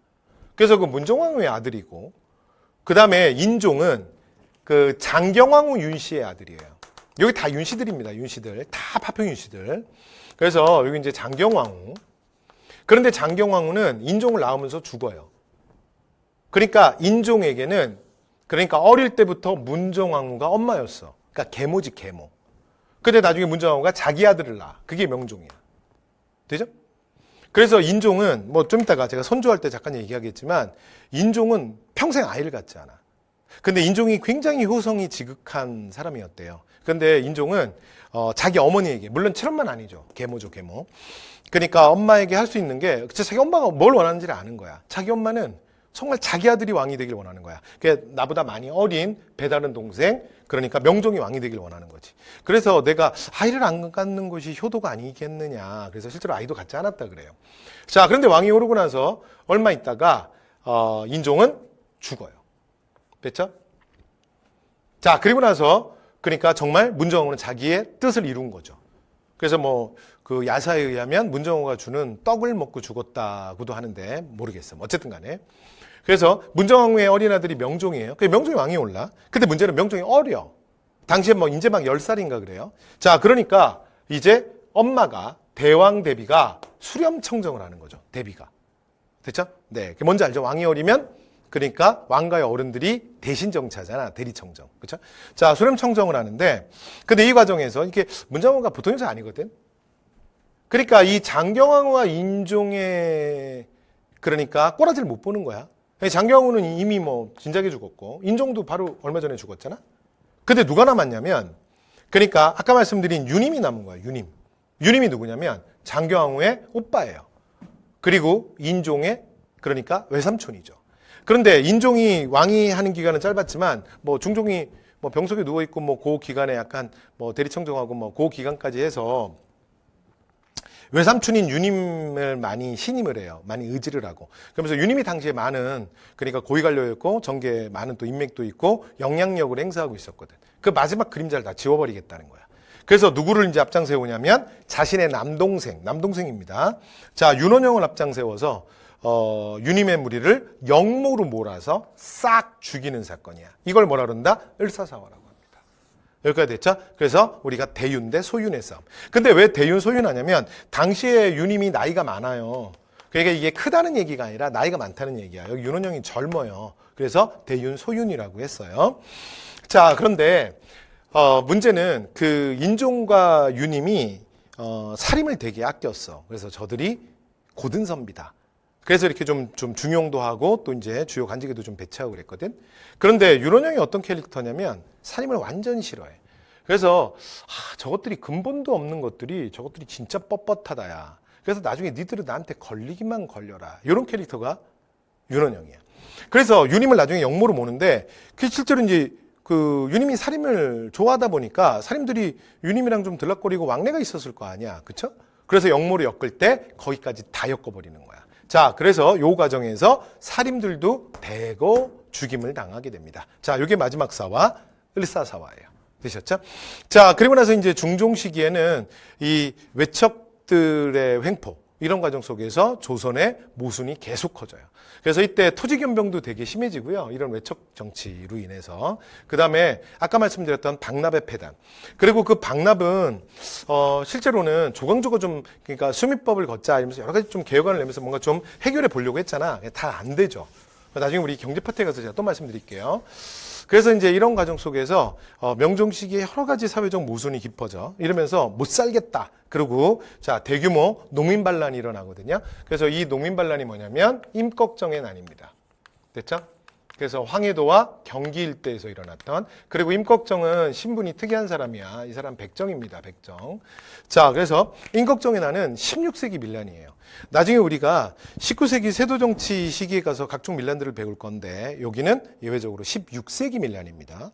그래서 그 문정왕후의 아들이고 그 다음에 인종은 그 장경왕후 윤씨의 아들이에요. 여기 다 윤씨들입니다. 윤씨들. 다 파평 윤씨들. 그래서 여기 이제 장경왕후. 그런데 장경왕후는 인종을 낳으면서 죽어요. 그러니까 인종에게는 그러니까 어릴 때부터 문정왕후가 엄마였어. 그러니까 계모지 계모. 근데 나중에 문정왕후가 자기 아들을 낳아. 그게 명종이야. 되죠? 그래서 인종은 좀 이따가 제가 선조할 때 잠깐 얘기하겠지만 인종은 평생 아이를 갖지 않아. 근데 인종이 굉장히 효성이 지극한 사람이었대요. 근데 인종은 자기 어머니에게 물론 친엄마는 아니죠. 계모죠, 계모. 그러니까 엄마에게 할 수 있는 게 자기 엄마가 뭘 원하는지를 아는 거야. 자기 엄마는 정말 자기 아들이 왕이 되길 원하는 거야. 그러니까 나보다 많이 어린 배다른 동생, 그러니까 명종이 왕이 되길 원하는 거지. 그래서 내가 아이를 안 갖는 것이 효도가 아니겠느냐. 그래서 실제로 아이도 갖지 않았다 그래요. 자, 그런데 왕이 오르고 나서 얼마 있다가 인종은 죽어요. 됐죠? 자, 그리고 나서 그러니까 정말 문정왕후는 자기의 뜻을 이룬 거죠. 그래서 그 야사에 의하면 문정왕후가 주는 떡을 먹고 죽었다고도 하는데 모르겠어. 어쨌든 간에. 그래서 문정왕후의 어린 아들이 명종이에요. 그래서 명종이 왕이 올라. 근데 문제는 명종이 어려. 당시에 이제 막 10살인가 그래요. 자, 그러니까 이제 엄마가 대왕 대비가 수렴청정을 하는 거죠. 대비가. 됐죠? 네. 뭔지 알죠? 왕이 어리면 그러니까 왕가의 어른들이 대신 정차잖아. 대리청정. 그렇죠? 자, 수렴청정을 하는데 근데 이 과정에서 이게 문정왕후가 보통 여자 아니거든. 그러니까 이 장경왕후와 인종의 그러니까 꼬라지를 못 보는 거야. 장경왕후는 이미 진작에 죽었고 인종도 바로 얼마 전에 죽었잖아. 근데 누가 남았냐면 그러니까 아까 말씀드린 유님이 남은 거야. 유님이 누구냐면 장경왕후의 오빠예요. 그리고 인종의 그러니까 외삼촌이죠. 그런데 인종이 왕이 하는 기간은 짧았지만 중종이 병석에 누워 있고 그 기간에 약간 대리청정하고 그 기간까지 해서 외삼촌인 유님을 많이 신임을 해요. 많이 의지를 하고. 그러면서 유님이 당시에 많은, 그러니까 고위관료였고 정계에 많은 또 인맥도 있고 영향력을 행사하고 있었거든. 그 마지막 그림자를 다 지워버리겠다는 거야. 그래서 누구를 이제 앞장 세우냐면 자신의 남동생입니다. 자, 윤원영을 앞장 세워서 유님의 무리를 영모로 몰아서 싹 죽이는 사건이야. 이걸 뭐라 그런다? 을사사화라고 합니다. 여기까지 됐죠? 그래서 우리가 대윤 대 소윤의 싸움. 근데 왜 대윤 소윤하냐면 당시에 유님이 나이가 많아요. 그러니까 이게 크다는 얘기가 아니라 나이가 많다는 얘기야. 여기 윤원영이 젊어요. 그래서 대윤 소윤이라고 했어요. 자, 그런데 문제는 그 인종과 유님이 살림을 되게 아꼈어. 그래서 저들이 고든 선비다. 그래서 이렇게 좀 중용도 하고 또 이제 주요 관직에도 좀 배치하고 그랬거든. 그런데 윤원영이 어떤 캐릭터냐면 살림을 완전 싫어해. 그래서 저것들이 근본도 없는 것들이 저것들이 진짜 뻣뻣하다야. 그래서 나중에 니들은 나한테 걸리기만 걸려라. 이런 캐릭터가 윤원영이야. 그래서 유님을 나중에 영모로 모는데 그 실제로 이제 그 유님이 살림을 좋아하다 보니까 살림들이 유님이랑 좀 들락거리고 왕래가 있었을 거 아니야. 그쵸? 그래서 영모로 엮을 때 거기까지 다 엮어버리는 거야. 자, 그래서 요 과정에서 살림들도 대거 죽임을 당하게 됩니다. 자, 이게 마지막 사화, 을사사화예요. 되셨죠? 자, 그리고 나서 이제 중종 시기에는 이 외척들의 횡포, 이런 과정 속에서 조선의 모순이 계속 커져요. 그래서 이때 토지견병도 되게 심해지고요. 이런 외척 정치로 인해서. 그 다음에 아까 말씀드렸던 박납의 폐단. 그리고 그 박납은 실제로는 조광조가 좀 그러니까 수미법을 걷자 이러면서 여러 가지 좀 개혁안을 내면서 뭔가 좀 해결해 보려고 했잖아. 다 안 되죠. 나중에 우리 경제 파트에 가서 제가 또 말씀드릴게요. 그래서 이제 이런 과정 속에서 명종 시기에 여러 가지 사회적 모순이 깊어져. 이러면서 못 살겠다. 그리고 자, 대규모 농민 반란이 일어나거든요. 그래서 이 농민 반란이 뭐냐면 임꺽정의 난입니다. 됐죠? 그래서 황해도와 경기 일대에서 일어났던, 그리고 임꺽정은 신분이 특이한 사람이야. 이 사람 백정입니다. 백정. 자, 그래서 임꺽정의 난은 16세기 밀란이에요. 나중에 우리가 19세기 세도정치 시기에 가서 각종 밀란들을 배울 건데 여기는 예외적으로 16세기 밀란입니다.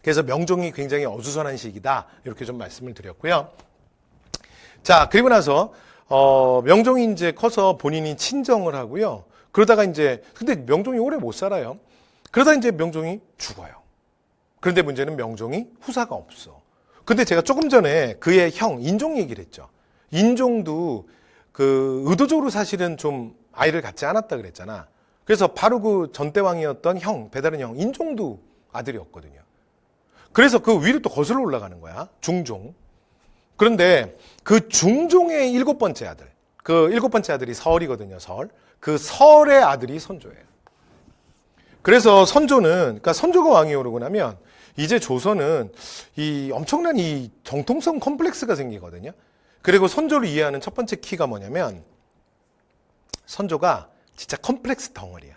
그래서 명종이 굉장히 어수선한 시기다. 이렇게 좀 말씀을 드렸고요. 자, 그리고 나서 명종이 이제 커서 본인이 친정을 하고요. 그러다가 이제 근데 명종이 오래 못 살아요. 그러다 이제 명종이 죽어요. 그런데 문제는 명종이 후사가 없어. 근데 제가 조금 전에 그의 형 인종 얘기를 했죠. 인종도 그 의도적으로 사실은 좀 아이를 갖지 않았다 그랬잖아. 그래서 바로 그 전대왕이었던 형, 배다른 형 인종도 아들이었거든요. 그래서 그 위로 또 거슬러 올라가는 거야. 중종. 그런데 그 중종의 7번째 아들, 그 7번째 아들이 설이거든요. 설. 그 설의 아들이 선조예요. 그래서 선조는, 그러니까 선조가 왕이 오르고 나면 이제 조선은 이 엄청난 이 정통성 컴플렉스가 생기거든요. 그리고 선조를 이해하는 첫 번째 키가 뭐냐면 선조가 진짜 컴플렉스 덩어리야.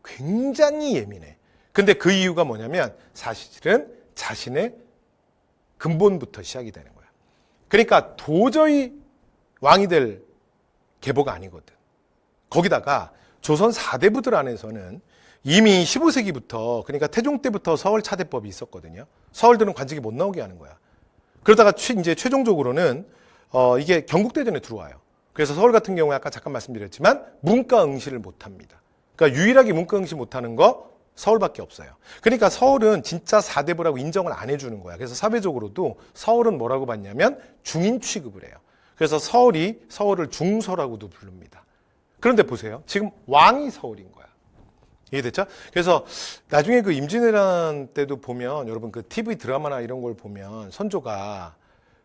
굉장히 예민해. 근데 그 이유가 뭐냐면 사실은 자신의 근본부터 시작이 되는 거야. 그러니까 도저히 왕이 될 계보가 아니거든. 거기다가 조선 4대부들 안에서는 이미 15세기부터 그러니까 태종 때부터 서울 차대법이 있었거든요. 서울들은 관직이 못 나오게 하는 거야. 그러다가 이제 최종적으로는 이게 경국대전에 들어와요. 그래서 서울 같은 경우에 아까 잠깐 말씀드렸지만 문과 응시를 못 합니다. 그러니까 유일하게 문과 응시 못 하는 거 서울밖에 없어요. 그러니까 서울은 진짜 4대부라고 인정을 안 해주는 거야. 그래서 사회적으로도 서울은 뭐라고 봤냐면 중인 취급을 해요. 그래서 서울을 중서라고도 부릅니다. 그런데 보세요. 지금 왕이 서울인 거야. 이해됐죠? 그래서 나중에 그 임진왜란 때도 보면 여러분 그 TV 드라마나 이런 걸 보면 선조가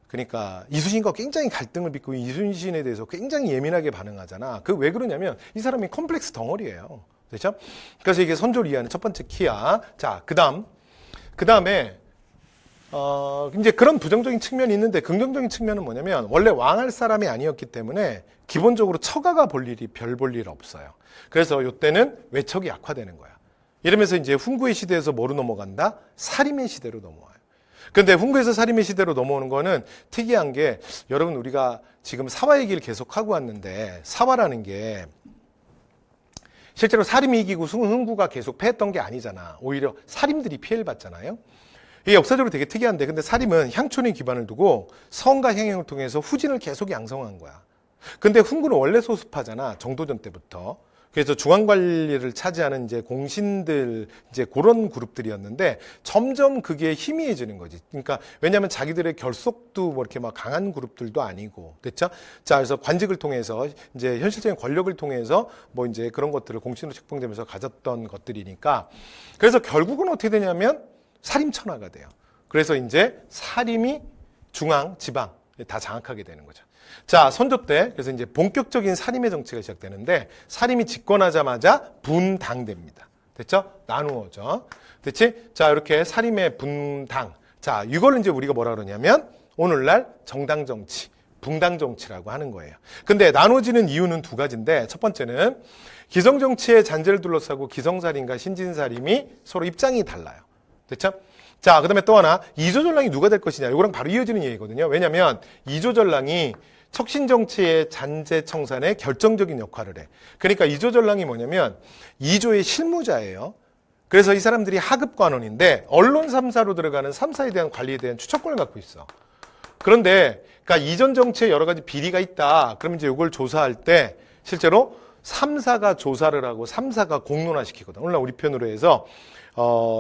그러니까 이순신과 굉장히 갈등을 빚고 이순신에 대해서 굉장히 예민하게 반응하잖아. 그 왜 그러냐면 이 사람이 컴플렉스 덩어리예요. 그렇죠? 그래서 이게 선조를 이해하는 첫 번째 키야. 자, 그다음에 이제 그런 부정적인 측면이 있는데 긍정적인 측면은 뭐냐면 원래 왕할 사람이 아니었기 때문에 기본적으로 처가가 별 볼 일 없어요. 그래서 이때는 외척이 약화되는 거야. 이러면서 이제 훈구의 시대에서 뭐로 넘어간다? 살림의 시대로 넘어와요. 근데 훈구에서 살림의 시대로 넘어오는 거는 특이한 게 여러분 우리가 지금 사화 얘기를 계속 하고 왔는데 사화라는 게 실제로 살림이 이기고 훈구가 계속 패했던 게 아니잖아. 오히려 살림들이 피해를 받잖아요. 이게 역사적으로 되게 특이한데, 근데 사림은 향촌에 기반을 두고 성과 향행을 통해서 후진을 계속 양성한 거야. 근데 훈구는 원래 소수파잖아, 정도전 때부터. 그래서 중앙 관리를 차지하는 이제 공신들, 이제 그런 그룹들이었는데 점점 그게 희미해지는 거지. 그러니까 왜냐하면 자기들의 결속도 뭐 이렇게 막 강한 그룹들도 아니고, 됐죠? 자, 그래서 관직을 통해서 이제 현실적인 권력을 통해서 뭐 이제 그런 것들을 공신으로 책봉되면서 가졌던 것들이니까, 그래서 결국은 어떻게 되냐면 사림천하가 돼요. 그래서 이제 사림이 중앙, 지방 다 장악하게 되는 거죠. 자, 선조 때 그래서 이제 본격적인 사림의 정치가 시작되는데, 사림이 집권하자마자 분당됩니다. 됐죠? 나누어져. 됐지? 자, 이렇게 사림의 분당. 자, 이걸 이제 우리가 뭐라 그러냐면 오늘날 정당 정치, 붕당 정치라고 하는 거예요. 근데 나눠지는 이유는 두 가지인데, 첫 번째는 기성 정치의 잔재를 둘러싸고 기성사림과 신진사림이 서로 입장이 달라요. 됐죠? 자, 그다음에 또 하나, 이조전랑이 누가 될 것이냐, 이거랑 바로 이어지는 얘기거든요. 왜냐하면 이조전랑이 척신정치의 잔재 청산에 결정적인 역할을 해. 그러니까 이조전랑이 뭐냐면 이조의 실무자예요. 그래서 이 사람들이 하급관원인데 언론 3사로 들어가는 3사에 대한 관리에 대한 추천권을 갖고 있어. 그런데 그러니까 이전 정치에 여러 가지 비리가 있다. 그러면 이제 이걸 조사할 때 실제로 3사가 조사를 하고 3사가 공론화시키거든. 오늘날 우리 편으로 해서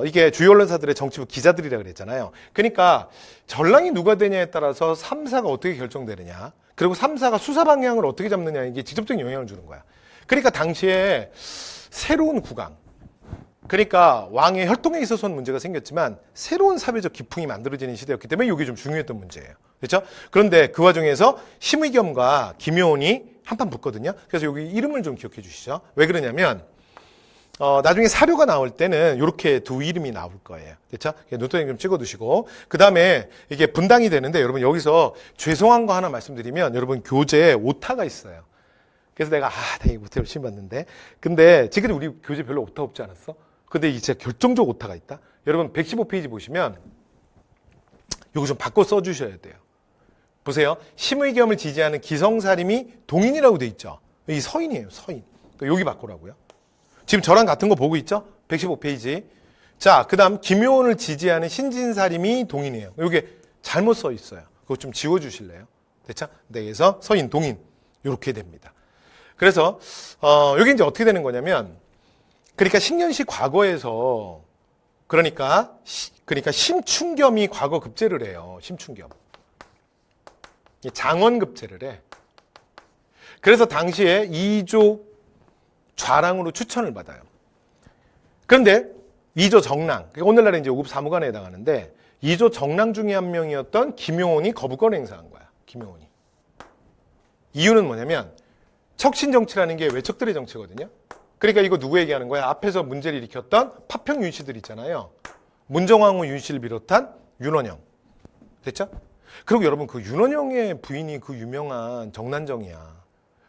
이게 주요 언론사들의 정치부 기자들이라 그랬잖아요. 그러니까 전랑이 누가 되냐에 따라서 3사가 어떻게 결정되느냐, 그리고 3사가 수사 방향을 어떻게 잡느냐, 이게 직접적인 영향을 주는 거야. 그러니까 당시에 새로운 국왕, 그러니까 왕의 혈통에 있어서는 문제가 생겼지만 새로운 사회적 기풍이 만들어지는 시대였기 때문에 이게 좀 중요했던 문제예요. 그렇죠? 그런데 그 와중에서 심의겸과 김효원이 한판 붙거든요. 그래서 여기 이름을 좀 기억해 주시죠. 왜 그러냐면 나중에 사료가 나올 때는 이렇게 두 이름이 나올 거예요. 그렇죠? 노트에 좀 찍어두시고, 그 다음에 이게 분당이 되는데, 여러분 여기서 죄송한 거 하나 말씀드리면, 여러분 교재에 오타가 있어요. 그래서 내가 되게 오타 열심히 봤는데, 근데 지금 우리 교재 별로 오타 없지 않았어? 근데 이제 결정적 오타가 있다. 여러분 115페이지 보시면 이거 좀 바꿔 써주셔야 돼요. 보세요. 심의겸을 지지하는 기성사림이 동인이라고 돼 있죠. 이 서인이에요, 서인. 그러니까 여기 바꾸라고요. 지금 저랑 같은 거 보고 있죠? 115페이지. 자, 그 다음 김효원을 지지하는 신진사림이 동인이에요. 이게 잘못 써 있어요. 그거 좀 지워주실래요? 됐죠? 네, 그래서 서인, 동인 이렇게 됩니다. 그래서 여기 이제 어떻게 되는 거냐면, 그러니까 신년시 과거에서 그러니까 심춘겸이 과거 급제를 해요. 심춘겸. 장원급제를 해. 그래서 당시에 이조 좌랑으로 추천을 받아요. 그런데 이조 정랑, 오늘날에 이제 5급 사무관에 해당하는데, 이조 정랑 중에 한 명이었던 김용원이 거부권을 행사한 거야. 김용원이. 이유는 뭐냐면 척신 정치라는 게 외척들의 정치거든요. 그러니까 이거 누구 얘기하는 거야? 앞에서 문제를 일으켰던 파평 윤씨들 있잖아요. 문정왕후 윤씨를 비롯한 윤원영. 됐죠? 그리고 여러분 그 윤원영의 부인이 그 유명한 정난정이야.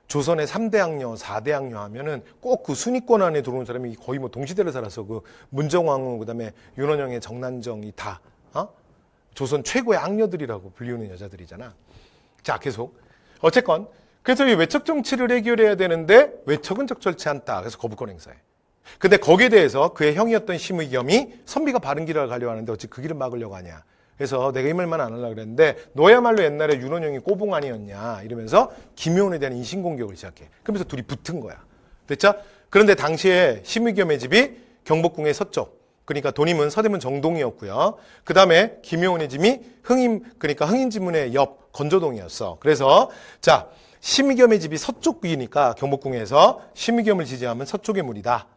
조선의 3대 악녀, 4대 악녀 하면은 꼭 그 순위권 안에 들어온 사람이 거의 뭐 동시대를 살아서 그 문정왕후, 그 다음에 윤원영의 정난정이 다, 조선 최고의 악녀들이라고 불리우는 여자들이잖아. 자, 계속. 어쨌건, 그래서 이 외척 정치를 해결해야 되는데 외척은 적절치 않다. 그래서 거부권 행사해. 근데 거기에 대해서 그의 형이었던 심의겸이 선비가 바른 길을 가려고 하는데 어찌 그 길을 막으려고 하냐. 그래서 내가 이 말만 안 하려고 그랬는데 너야말로 옛날에 윤원영이 꼬봉 아니었냐 이러면서 김효원에 대한 인신공격을 시작해. 그러면서 둘이 붙은 거야. 됐죠? 그런데 당시에 심의겸의 집이 경복궁의 서쪽, 그러니까 돈임은 서대문 정동이었고요. 그 다음에 김효원의 집이 그러니까 흥인지문의 옆 건조동이었어. 그래서 자, 심의겸의 집이 서쪽이니까 경복궁에서 심의겸을 지지하면 서쪽의 문이다.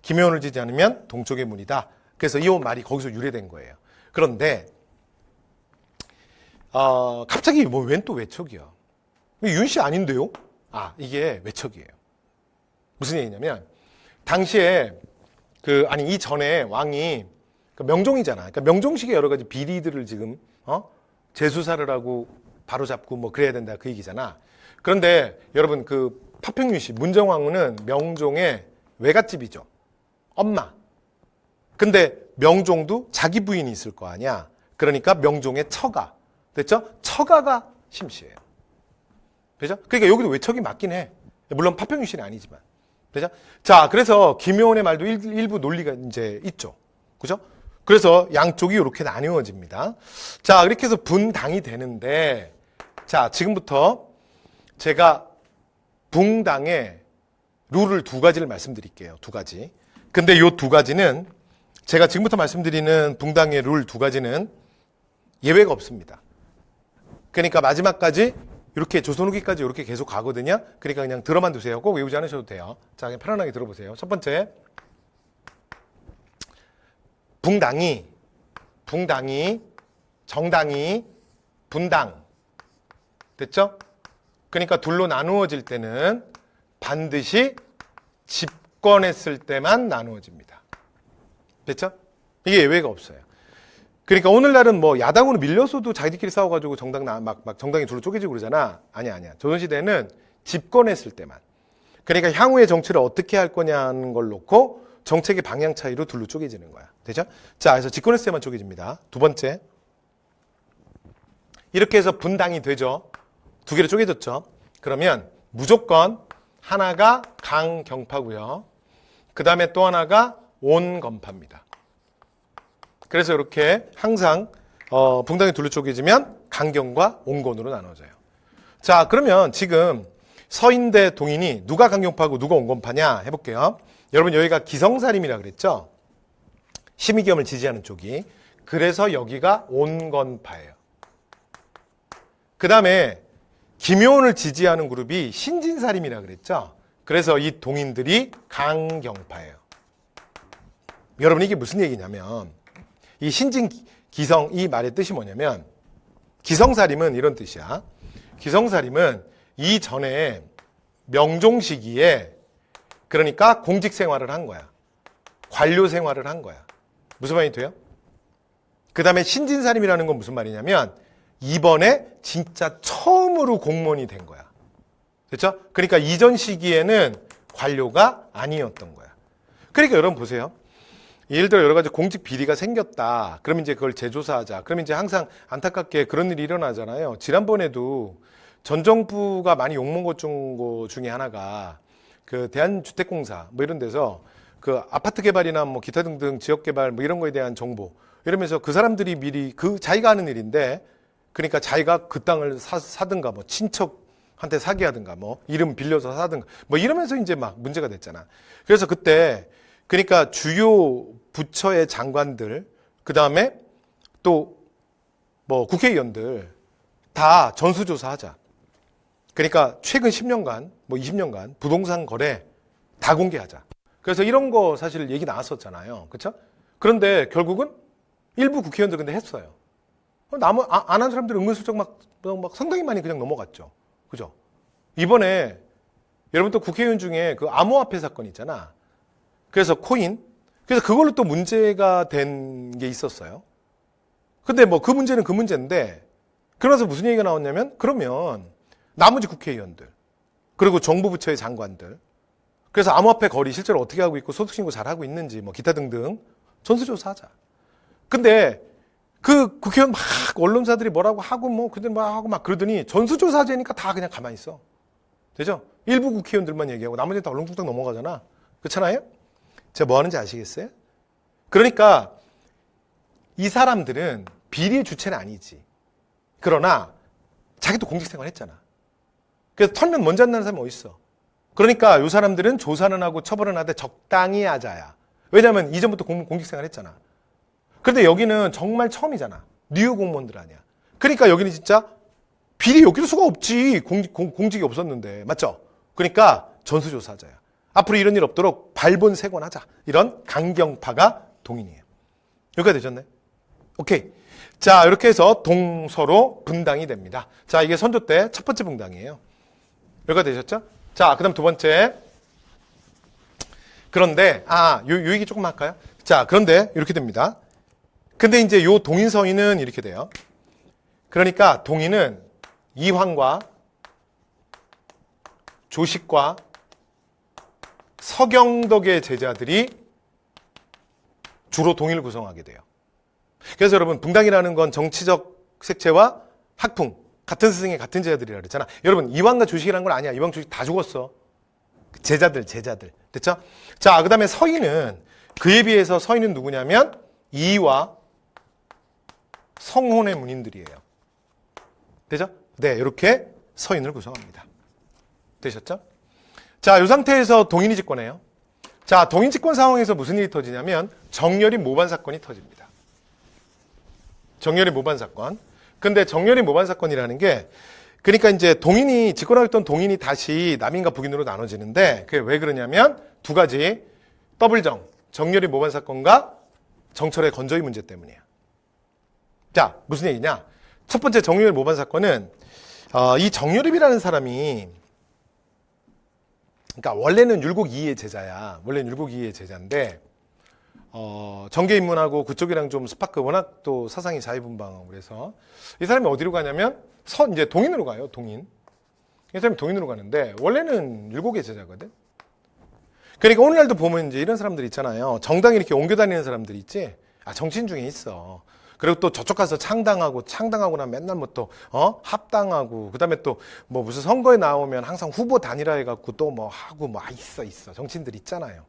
김효원을 지지 않으면 동쪽의 문이다. 그래서 이 말이 거기서 유래된 거예요. 그런데 갑자기 뭐 웬 또 외척이야. 윤씨 아닌데요? 이게 외척이에요. 무슨 얘기냐면 당시에 이 전에 왕이 명종이잖아. 그러니까 명종식의 여러 가지 비리들을 지금 재수사를 하고 바로잡고 뭐 그래야 된다 그 얘기잖아. 그런데 여러분 그 파평윤씨 문정왕후는 명종의 외갓집이죠. 엄마. 근데 명종도 자기 부인이 있을 거 아니야. 그러니까 명종의 처가. 됐죠? 처가가 심씨예요. 그죠? 그러니까 여기도 외척이 맞긴 해. 물론 파평윤씨는 아니지만. 그죠? 자, 그래서 김효원의 말도 일부 논리가 이제 있죠. 그죠? 그래서 양쪽이 이렇게 나뉘어집니다. 자, 이렇게 해서 분당이 되는데, 자, 지금부터 제가 붕당의 룰을 두 가지를 말씀드릴게요. 두 가지. 근데 이 두 가지는 제가 지금부터 말씀드리는 붕당의 룰 두 가지는 예외가 없습니다. 그러니까 마지막까지 이렇게 조선 후기까지 이렇게 계속 가거든요. 그러니까 그냥 들어만 두세요. 꼭 외우지 않으셔도 돼요. 자, 그냥 편안하게 들어보세요. 첫 번째, 붕당이, 정당이, 분당. 됐죠? 그러니까 둘로 나누어질 때는 반드시 집권했을 때만 나누어집니다. 됐죠? 이게 예외가 없어요. 그러니까 오늘날은 뭐 야당으로 밀려서도 자기들끼리 싸워가지고 정당이 둘로 쪼개지고 그러잖아. 아니야. 조선시대는 집권했을 때만. 그러니까 향후의 정치를 어떻게 할 거냐는 걸 놓고 정책의 방향 차이로 둘로 쪼개지는 거야. 되죠? 자, 그래서 집권했을 때만 쪼개집니다. 두 번째. 이렇게 해서 분당이 되죠. 두 개로 쪼개졌죠. 그러면 무조건 하나가 강경파고요. 그 다음에 또 하나가 온건파입니다. 그래서 이렇게 항상 붕당이 둘로 쪼개지면 강경과 온건으로 나눠져요. 자, 그러면 지금 서인 대 동인이 누가 강경파고 누가 온건파냐 해볼게요. 여러분 여기가 기성사림이라 그랬죠? 심의겸을 지지하는 쪽이. 그래서 여기가 온건파예요. 그 다음에 김효원을 지지하는 그룹이 신진사림이라 그랬죠? 그래서 이 동인들이 강경파예요. 여러분 이게 무슨 얘기냐면 이 신진기성 이 말의 뜻이 뭐냐면 기성사림은 이런 뜻이야. 기성사림은 이전에 명종 시기에 그러니까 공직 생활을 한 거야. 관료 생활을 한 거야. 무슨 말이 돼요? 그 다음에 신진사림이라는 건 무슨 말이냐면 이번에 진짜 처음으로 공무원이 된 거야. 됐죠? 그러니까 이전 시기에는 관료가 아니었던 거야. 그러니까 여러분 보세요. 예를 들어 여러 가지 공직 비리가 생겼다. 그러면 이제 그걸 재조사하자. 그러면 이제 항상 안타깝게 그런 일이 일어나잖아요. 지난번에도 전 정부가 많이 욕먹은 것 중에 하나가 그 대한주택공사 뭐 이런 데서 그 아파트 개발이나 뭐 기타 등등 지역 개발 뭐 이런 거에 대한 정보 이러면서 그 사람들이 미리 그 자기가 하는 일인데 그러니까 자기가 그 땅을 사든가 뭐 친척한테 사기하든가 뭐 이름 빌려서 사든가 뭐 이러면서 이제 막 문제가 됐잖아. 그래서 그때 그러니까 주요 부처의 장관들 그 다음에 또 뭐 국회의원들 다 전수조사하자. 그러니까 최근 10년간 뭐 20년간 부동산 거래 다 공개하자. 그래서 이런 거 사실 얘기 나왔었잖아요. 그렇죠? 그런데 결국은 일부 국회의원들 근데 했어요. 안 한 사람들은 은근슬쩍 막 상당히 많이 그냥 넘어갔죠. 그죠? 이번에 여러분 또 국회의원 중에 그 암호화폐 사건 있잖아. 그래서 코인. 그래서 그걸로 또 문제가 된 게 있었어요. 근데 뭐 그 문제는 그 문제인데 그러면서 무슨 얘기가 나왔냐면 그러면 나머지 국회의원들 그리고 정부 부처의 장관들 그래서 암호화폐 거리 실제로 어떻게 하고 있고 소득신고 잘하고 있는지 뭐 기타 등등 전수조사하자. 근데 그 국회의원 막 언론사들이 뭐라고 하고 뭐 근데 뭐 하고 막 그러더니 전수조사제니까 다 그냥 가만히 있어. 되죠? 일부 국회의원들만 얘기하고 나머지는 다 얼렁뚱땅 넘어가잖아. 그렇잖아요? 제가 뭐 하는지 아시겠어요? 그러니까 이 사람들은 비리의 주체는 아니지. 그러나 자기도 공직생활 했잖아. 그래서 털면 먼지 안 나는 사람이 어딨어. 그러니까 이 사람들은 조사는 하고 처벌은 하되 적당히 하자야. 왜냐하면 이전부터 공직생활 했잖아. 그런데 여기는 정말 처음이잖아. 뉴 공무원들 아니야. 그러니까 여기는 진짜 비리 여길 수가 없지. 공직이 없었는데. 맞죠? 그러니까 전수조사하자야. 앞으로 이런 일 없도록 발본색원하자. 이런 강경파가 동인이에요. 여기까지 되셨네? 오케이. 자, 이렇게 해서 동서로 분당이 됩니다. 자, 이게 선조 때 첫 번째 분당이에요. 여기까지 되셨죠? 자, 그 다음 두 번째. 그런데, 요 얘기 조금 할까요? 자, 그런데 이렇게 됩니다. 근데 이제 요 동인서인은 이렇게 돼요. 그러니까 동인은 이황과 조식과 서경덕의 제자들이 주로 동인을 구성하게 돼요. 그래서 여러분 붕당이라는 건 정치적 색채와 학풍 같은 스승의 같은 제자들이라 그랬잖아. 여러분 이황과 조식이라는 건 아니야. 이황 조식 다 죽었어. 제자들 됐죠? 자, 그 다음에 서인은 그에 비해서 서인은 누구냐면 이와 성혼의 문인들이에요. 되죠? 네, 이렇게 서인을 구성합니다. 되셨죠? 자, 이 상태에서 동인이 집권해요. 자, 동인 집권 상황에서 무슨 일이 터지냐면 정렬입 모반 사건이 터집니다. 정렬입 모반 사건. 근데 정렬입 모반 사건이라는 게 그러니까 이제 동인이 집권하고 있던 동인이 다시 남인과 북인으로 나눠지는데 그게 왜 그러냐면 두 가지 더블정, 정렬입 모반 사건과 정철의 건조위 문제 때문이에요. 자, 무슨 얘기냐? 첫 번째 정렬입 모반 사건은 이 정렬입이라는 사람이 그러니까 원래는 율곡 2의 제자야. 원래는 율곡 2의 제자인데 정계 입문하고 그쪽이랑 좀 스파크 워낙 또 사상이 자유분방하고 그래서 이 사람이 어디로 가냐면 이제 동인으로 가요. 동인. 이 사람이 동인으로 가는데 원래는 율곡의 제자거든. 그러니까 오늘날도 보면 이제 이런 사람들 있잖아요. 정당에 이렇게 옮겨 다니는 사람들 있지. 정치인 중에 있어. 그리고 또 저쪽 가서 창당하고 나면 맨날 뭐 또 합당하고 그다음에 또 뭐 무슨 선거에 나오면 항상 후보 단일화 해갖고 또 뭐 하고 뭐 있어 정치인들 있잖아요.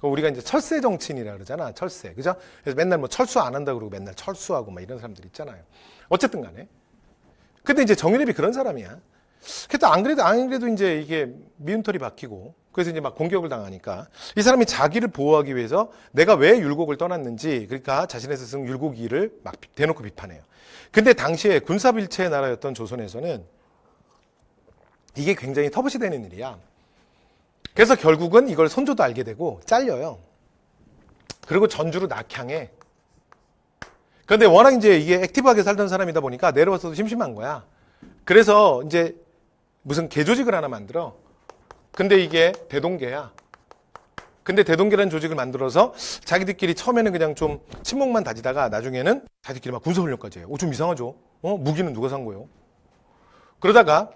우리가 이제 철새 정치인이라 그러잖아. 철새, 그죠? 그래서 맨날 뭐 철수 안 한다 그러고 맨날 철수하고 막 이런 사람들 있잖아요. 어쨌든 간에. 근데 이제 정일입이 그런 사람이야. 그래도 안 그래도 이제 이게 미운 털이 박히고 그래서 이제 막 공격을 당하니까 이 사람이 자기를 보호하기 위해서 내가 왜 율곡을 떠났는지 그러니까 자신의 스승 율곡 2를 막 대놓고 비판해요. 근데 당시에 군사빌체의 나라였던 조선에서는 이게 굉장히 터부시 되는 일이야. 그래서 결국은 이걸 선조도 알게 되고 잘려요. 그리고 전주로 낙향해. 그런데 워낙 이제 이게 액티브하게 살던 사람이다 보니까 내려와서도 심심한 거야. 그래서 이제 무슨 개조직을 하나 만들어. 근데 이게 대동계야. 근데 대동계라는 조직을 만들어서 자기들끼리 처음에는 그냥 좀 친목만 다지다가 나중에는 자기들끼리 막 군사훈련까지 해요. 좀 이상하죠? 무기는 누가 산 거예요? 그러다가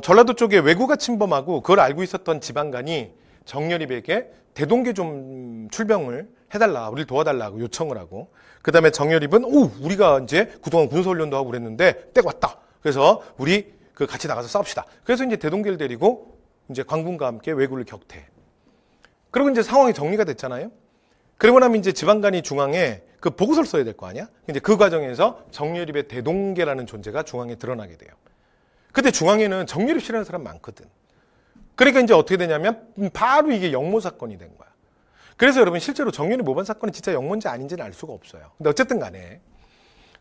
전라도 쪽에 왜구가 침범하고 그걸 알고 있었던 지방간이 정렬입에게 대동계 좀 출병을 해달라, 우리를 도와달라고 요청을 하고 그 다음에 정렬입은 우리가 이제 그동안 군사훈련도 하고 그랬는데 때가 왔다. 그래서 우리 같이 나가서 싸웁시다. 그래서 이제 대동계를 데리고 이제 광군과 함께 왜구를 격퇴해. 그리고 이제 상황이 정리가 됐잖아요. 그리고 나면 이제 지방간이 중앙에 그 보고서를 써야 될 거 아니야? 근데 그 과정에서 정렬입의 대동계라는 존재가 중앙에 드러나게 돼요. 근데 중앙에는 정렬입 싫어하는 사람 많거든. 그러니까 이제 어떻게 되냐면 바로 이게 역모 사건이 된 거야. 그래서 여러분 실제로 정렬입 모반 사건이 진짜 역모인지 아닌지는 알 수가 없어요. 근데 어쨌든 간에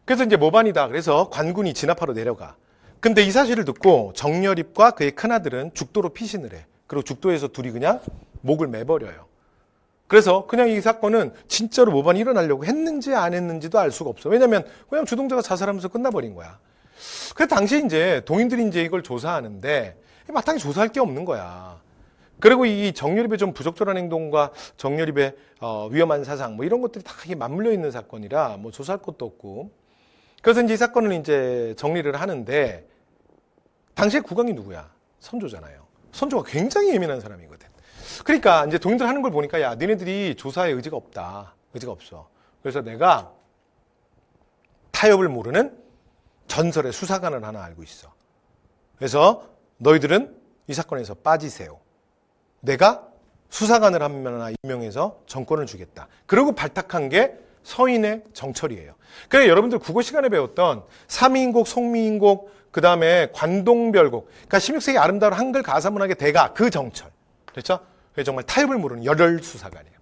그래서 이제 모반이다. 그래서 관군이 진압하러 내려가. 근데 이 사실을 듣고 정렬입과 그의 큰아들은 죽도로 피신을 해. 그리고 죽도에서 둘이 그냥 목을 매버려요. 그래서 그냥 이 사건은 진짜로 모반이 일어나려고 했는지 안 했는지도 알 수가 없어. 왜냐면 그냥 주동자가 자살하면서 끝나버린 거야. 그래서 당시 이제 동인들이 이제 이걸 조사하는데 마땅히 조사할 게 없는 거야. 그리고 이 정렬입의 좀 부적절한 행동과 정렬입의 위험한 사상 뭐 이런 것들이 다 맞물려 있는 사건이라 뭐 조사할 것도 없고. 그래서 이제 이 사건을 이제 정리를 하는데 당시에 국왕이 누구야? 선조잖아요. 선조가 굉장히 예민한 사람이거든. 그러니까 이제 동인들 하는 걸 보니까 야, 니네들이 조사에 의지가 없다. 의지가 없어. 그래서 내가 타협을 모르는 전설의 수사관을 하나 알고 있어. 그래서 너희들은 이 사건에서 빠지세요. 내가 수사관을 하나 임명해서 정권을 주겠다. 그리고 발탁한 게 서인의 정철이에요. 그래서 여러분들 국어 시간에 배웠던 삼인곡, 송미인곡, 그 다음에 관동별곡. 그러니까 16세기 아름다운 한글 가사문학의 대가 그 정철. 됐죠? 그래서 정말 타협을 모르는 열혈수사관이에요.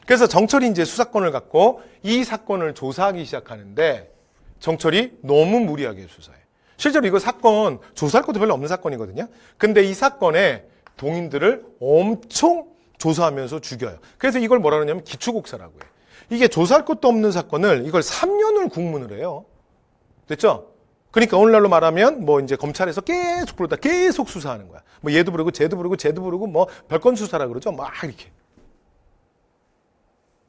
그래서 정철이 이제 수사권을 갖고 이 사건을 조사하기 시작하는데 정철이 너무 무리하게 수사해. 실제로 이거 사건 조사할 것도 별로 없는 사건이거든요. 근데 이 사건에 동인들을 엄청 조사하면서 죽여요. 그래서 이걸 뭐라 그러냐면 기초국사라고 해요. 이게 조사할 것도 없는 사건을 이걸 3년을 국문을 해요. 됐죠? 그러니까 오늘날로 말하면 뭐 이제 검찰에서 계속 부르다 계속 수사하는 거야. 뭐 얘도 부르고 쟤도 부르고 쟤도 부르고 뭐 별건 수사라 그러죠. 막 이렇게.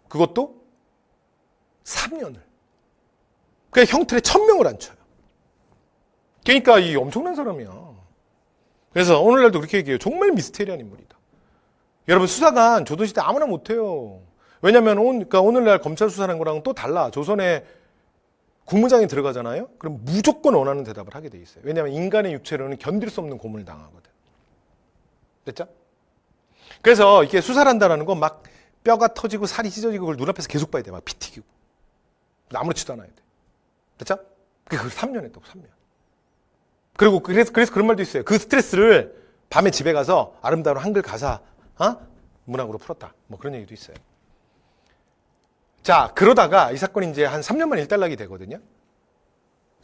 그것도 3년을. 그러니까 형틀에 1000명을 앉혀요. 그러니까 이 엄청난 사람이야. 그래서 오늘날도 그렇게 얘기해요. 정말 미스테리한 인물이다. 여러분 수사관 조선시대 아무나 못해요. 왜냐하면 그러니까 오늘날 검찰 수사하는 거랑은 또 달라. 조선에 국무장이 들어가잖아요. 그럼 무조건 원하는 대답을 하게 돼 있어요. 왜냐하면 인간의 육체로는 견딜 수 없는 고문을 당하거든. 됐죠? 그래서 이게 수사를 한다는 건 막 뼈가 터지고 살이 찢어지고 그걸 눈앞에서 계속 봐야 돼. 막 피 튀기고. 아무렇지도 않아야 돼. 됐죠? 그걸 3년 했다고, 3년. 그리고 그래서 그런 말도 있어요. 그 스트레스를 밤에 집에 가서 아름다운 한글 가사, 문학으로 풀었다. 뭐 그런 얘기도 있어요. 자, 그러다가 이 사건이 이제 한 3년 만에 일단락이 되거든요.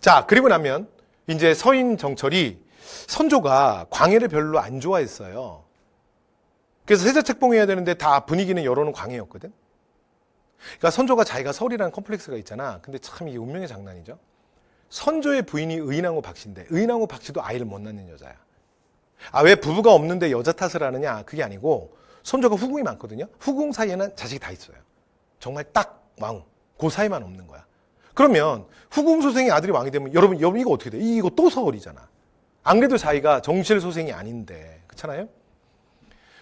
자, 그리고 나면 이제 서인 정철이 선조가 광해를 별로 안 좋아했어요. 그래서 세자책봉해야 되는데 다 분위기는 열어놓은 광해였거든. 그러니까 선조가 자기가 서울이라는 컴플렉스가 있잖아. 근데 참 이게 운명의 장난이죠. 선조의 부인이 의인왕후 박씨인데 의인왕후 박씨도 아이를 못 낳는 여자야. 왜 부부가 없는데 여자 탓을 하느냐? 그게 아니고 선조가 후궁이 많거든요. 후궁 사이에는 자식이 다 있어요. 정말 딱 왕후. 그 사이만 없는 거야. 그러면 후궁 소생의 아들이 왕이 되면 여러분 이거 어떻게 돼? 이거 또 서울이잖아. 안 그래도 자기가 정실 소생이 아닌데. 그렇잖아요?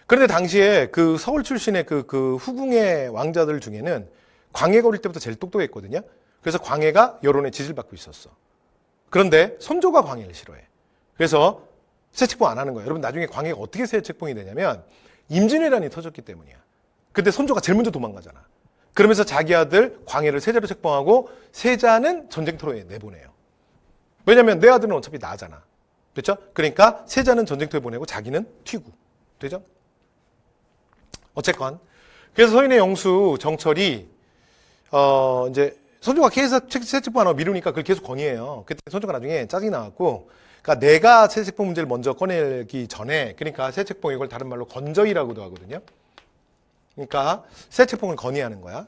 그런데 당시에 그 서울 출신의 그 후궁의 왕자들 중에는 광해가 어릴 때부터 제일 똑똑했거든요. 그래서 광해가 여론의 지지를 받고 있었어. 그런데 선조가 광해를 싫어해. 그래서 세책봉 안 하는 거예요. 여러분 나중에 광해가 어떻게 세책봉이 되냐면 임진왜란이 터졌기 때문이야. 그때 선조가 제일 먼저 도망가잖아. 그러면서 자기 아들 광해를 세자로 책봉하고 세자는 전쟁터로 내보내요. 왜냐면 내 아들은 어차피 나잖아. 그렇죠? 그러니까 세자는 전쟁터에 보내고 자기는 튀고. 되죠? 어쨌건 그래서 서인의 영수 정철이 이제 선조가 계속 세책봉 하나 미루니까 그걸 계속 건의해요. 그때 선조가 나중에 짜증이 나갖고 그러니까 내가 세책봉 문제를 먼저 꺼내기 전에 그러니까 세책봉 이걸 다른 말로 건저희라고도 하거든요. 그러니까 세책봉을 건의하는 거야.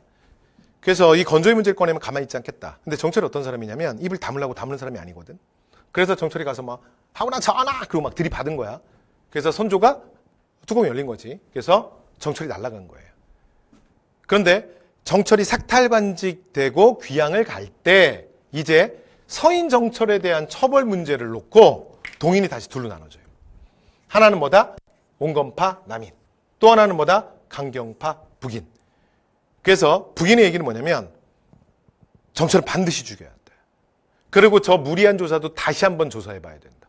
그래서 이 건조희 문제를 꺼내면 가만히 있지 않겠다. 근데 정철이 어떤 사람이냐면 입을 다물라고 다무는 사람이 아니거든. 그래서 정철이 가서 막 하오나 저하나 그리고 막 들이받은 거야. 그래서 선조가 뚜껑이 열린 거지. 그래서 정철이 날아간 거예요. 그런데 정철이 삭탈관직되고 귀양을 갈 때 이제 서인 정철에 대한 처벌 문제를 놓고 동인이 다시 둘로 나눠져요. 하나는 뭐다? 온건파 남인. 또 하나는 뭐다? 강경파 북인. 그래서 북인의 얘기는 뭐냐면 정철을 반드시 죽여야 돼. 그리고 저 무리한 조사도 다시 한번 조사해 봐야 된다.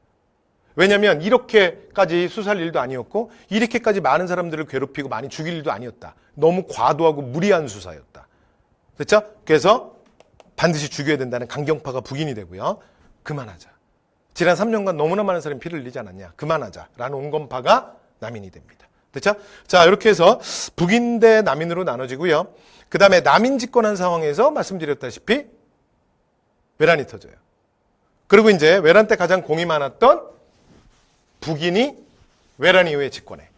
왜냐하면 이렇게까지 수사할 일도 아니었고 이렇게까지 많은 사람들을 괴롭히고 많이 죽일 일도 아니었다. 너무 과도하고 무리한 수사였다. 그렇죠? 그래서 반드시 죽여야 된다는 강경파가 북인이 되고요. 그만하자. 지난 3년간 너무나 많은 사람이 피를 흘리지 않았냐. 그만하자라는 온건파가 남인이 됩니다. 그렇죠? 자, 이렇게 해서 북인 대 남인으로 나눠지고요. 그 다음에 남인 집권한 상황에서 말씀드렸다시피 외란이 터져요. 그리고 이제 외란 때 가장 공이 많았던 북인이 외란 이후에 집권해.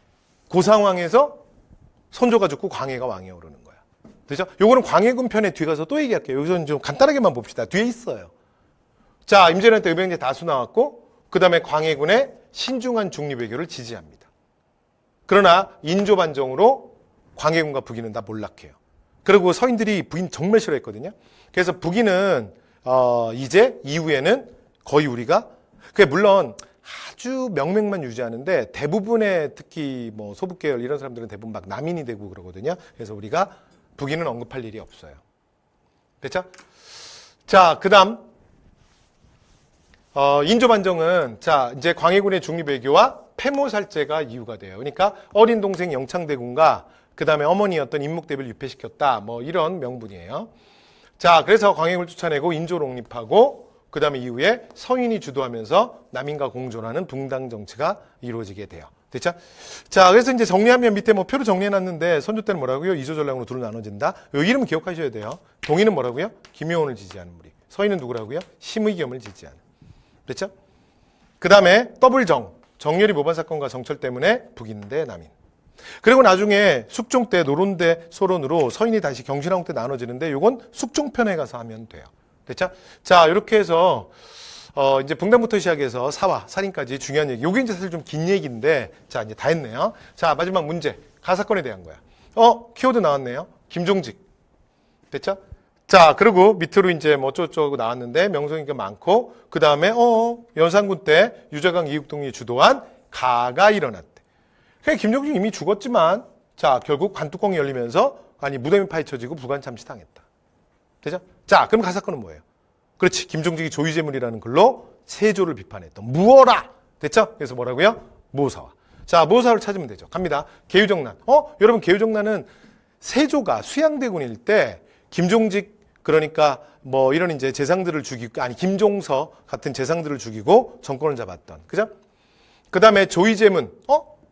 그 상황에서 선조가 죽고 광해가 왕에 오르는 거야. 그렇죠? 요거는 광해군 편에 뒤에 가서 또 얘기할게요. 여기서는 좀 간단하게만 봅시다. 뒤에 있어요. 자, 임진왜란 때 의병제 다수 나왔고 그 다음에 광해군의 신중한 중립외교를 지지합니다. 그러나 인조반정으로 광해군과 북인은 다 몰락해요. 그리고 서인들이 북인 정말 싫어했거든요. 그래서 북인은 이제 이후에는 거의 우리가 물론 아주 명맥만 유지하는데 대부분의 특히 뭐 소북계열 이런 사람들은 대부분 막 남인이 되고 그러거든요. 그래서 우리가 북인은 언급할 일이 없어요. 됐죠? 자, 그다음 인조반정은 자 이제 광해군의 중립외교와 폐모살제가 이유가 돼요. 그러니까 어린 동생 영창대군과 그 다음에 어머니였던 임묵대비를 유폐시켰다. 뭐 이런 명분이에요. 자, 그래서 광해군을 쫓아내고 인조를 옹립하고 그 다음에 이후에 서인이 주도하면서 남인과 공존하는 붕당 정치가 이루어지게 돼요. 됐죠? 자, 그래서 이제 정리하면 밑에 뭐 표로 정리해놨는데 선조 때는 뭐라고요? 이조전략으로 둘로 나눠진다. 이 이름 기억하셔야 돼요. 동인은 뭐라고요? 김효원을 지지하는 무리. 서인은 누구라고요? 심의겸을 지지하는. 됐죠? 그 다음에 더블정. 정렬이 모반 사건과 정철 때문에 북인 대 남인. 그리고 나중에 숙종 때 노론 대 소론으로 서인이 다시 경신왕 때 나눠지는데 요건 숙종편에 가서 하면 돼요. 됐죠? 자, 이렇게 해서 이제 붕당부터 시작해서 사화, 살인까지 중요한 얘기. 요게 이제 사실 좀 긴 얘기인데 자, 이제 다 했네요. 자, 마지막 문제. 가사건에 대한 거야. 키워드 나왔네요. 김종직. 됐죠? 자, 그리고 밑으로 이제 뭐 어쩌고저쩌고 나왔는데 명성이가 많고 그 다음에 연산군 때 유자강 이육동이 주도한 가가 일어났대. 그러니까 김종직 이미 죽었지만 자, 결국 관뚜껑이 열리면서 무덤이 파헤쳐지고 부관 참시당했다. 되죠? 자, 그럼 가사건은 뭐예요? 그렇지. 김종직이 조의제물이라는 글로 세조를 비판했던 무어라. 됐죠? 그래서 뭐라고요? 모사화. 자, 모사화를 찾으면 되죠. 갑니다. 계유정난. 여러분 계유정난은 세조가 수양대군일 때 김종직 그러니까 뭐 이런 이제 재상들을 죽이고, 아니 김종서 같은 재상들을 죽이고 정권을 잡았던, 그죠? 그 다음에 조이제문,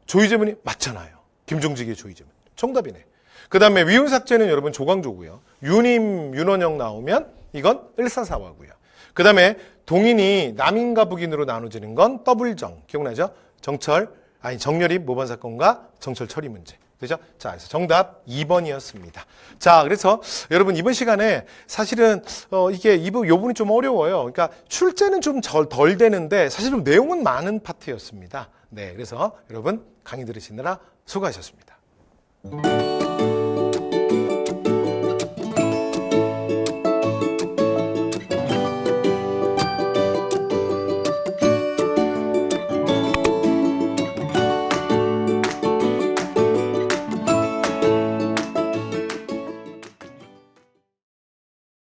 조이제문이 맞잖아요. 김종직의 조이제문. 정답이네. 그 다음에 위훈삭제는 여러분 조광조고요. 윤임, 윤원영 나오면 이건 을사사화고요. 그 다음에 동인이 남인과 북인으로 나눠지는 건 더블정. 기억나죠? 정렬입 모반 사건과 정철 처리 문제. 그죠? 자, 그래서 정답 2번이었습니다. 자, 그래서 여러분 이번 시간에 사실은 이게 이 부분이 좀 어려워요. 그러니까 출제는 좀 덜 되는데 사실은 내용은 많은 파트였습니다. 네, 그래서 여러분 강의 들으시느라 수고하셨습니다.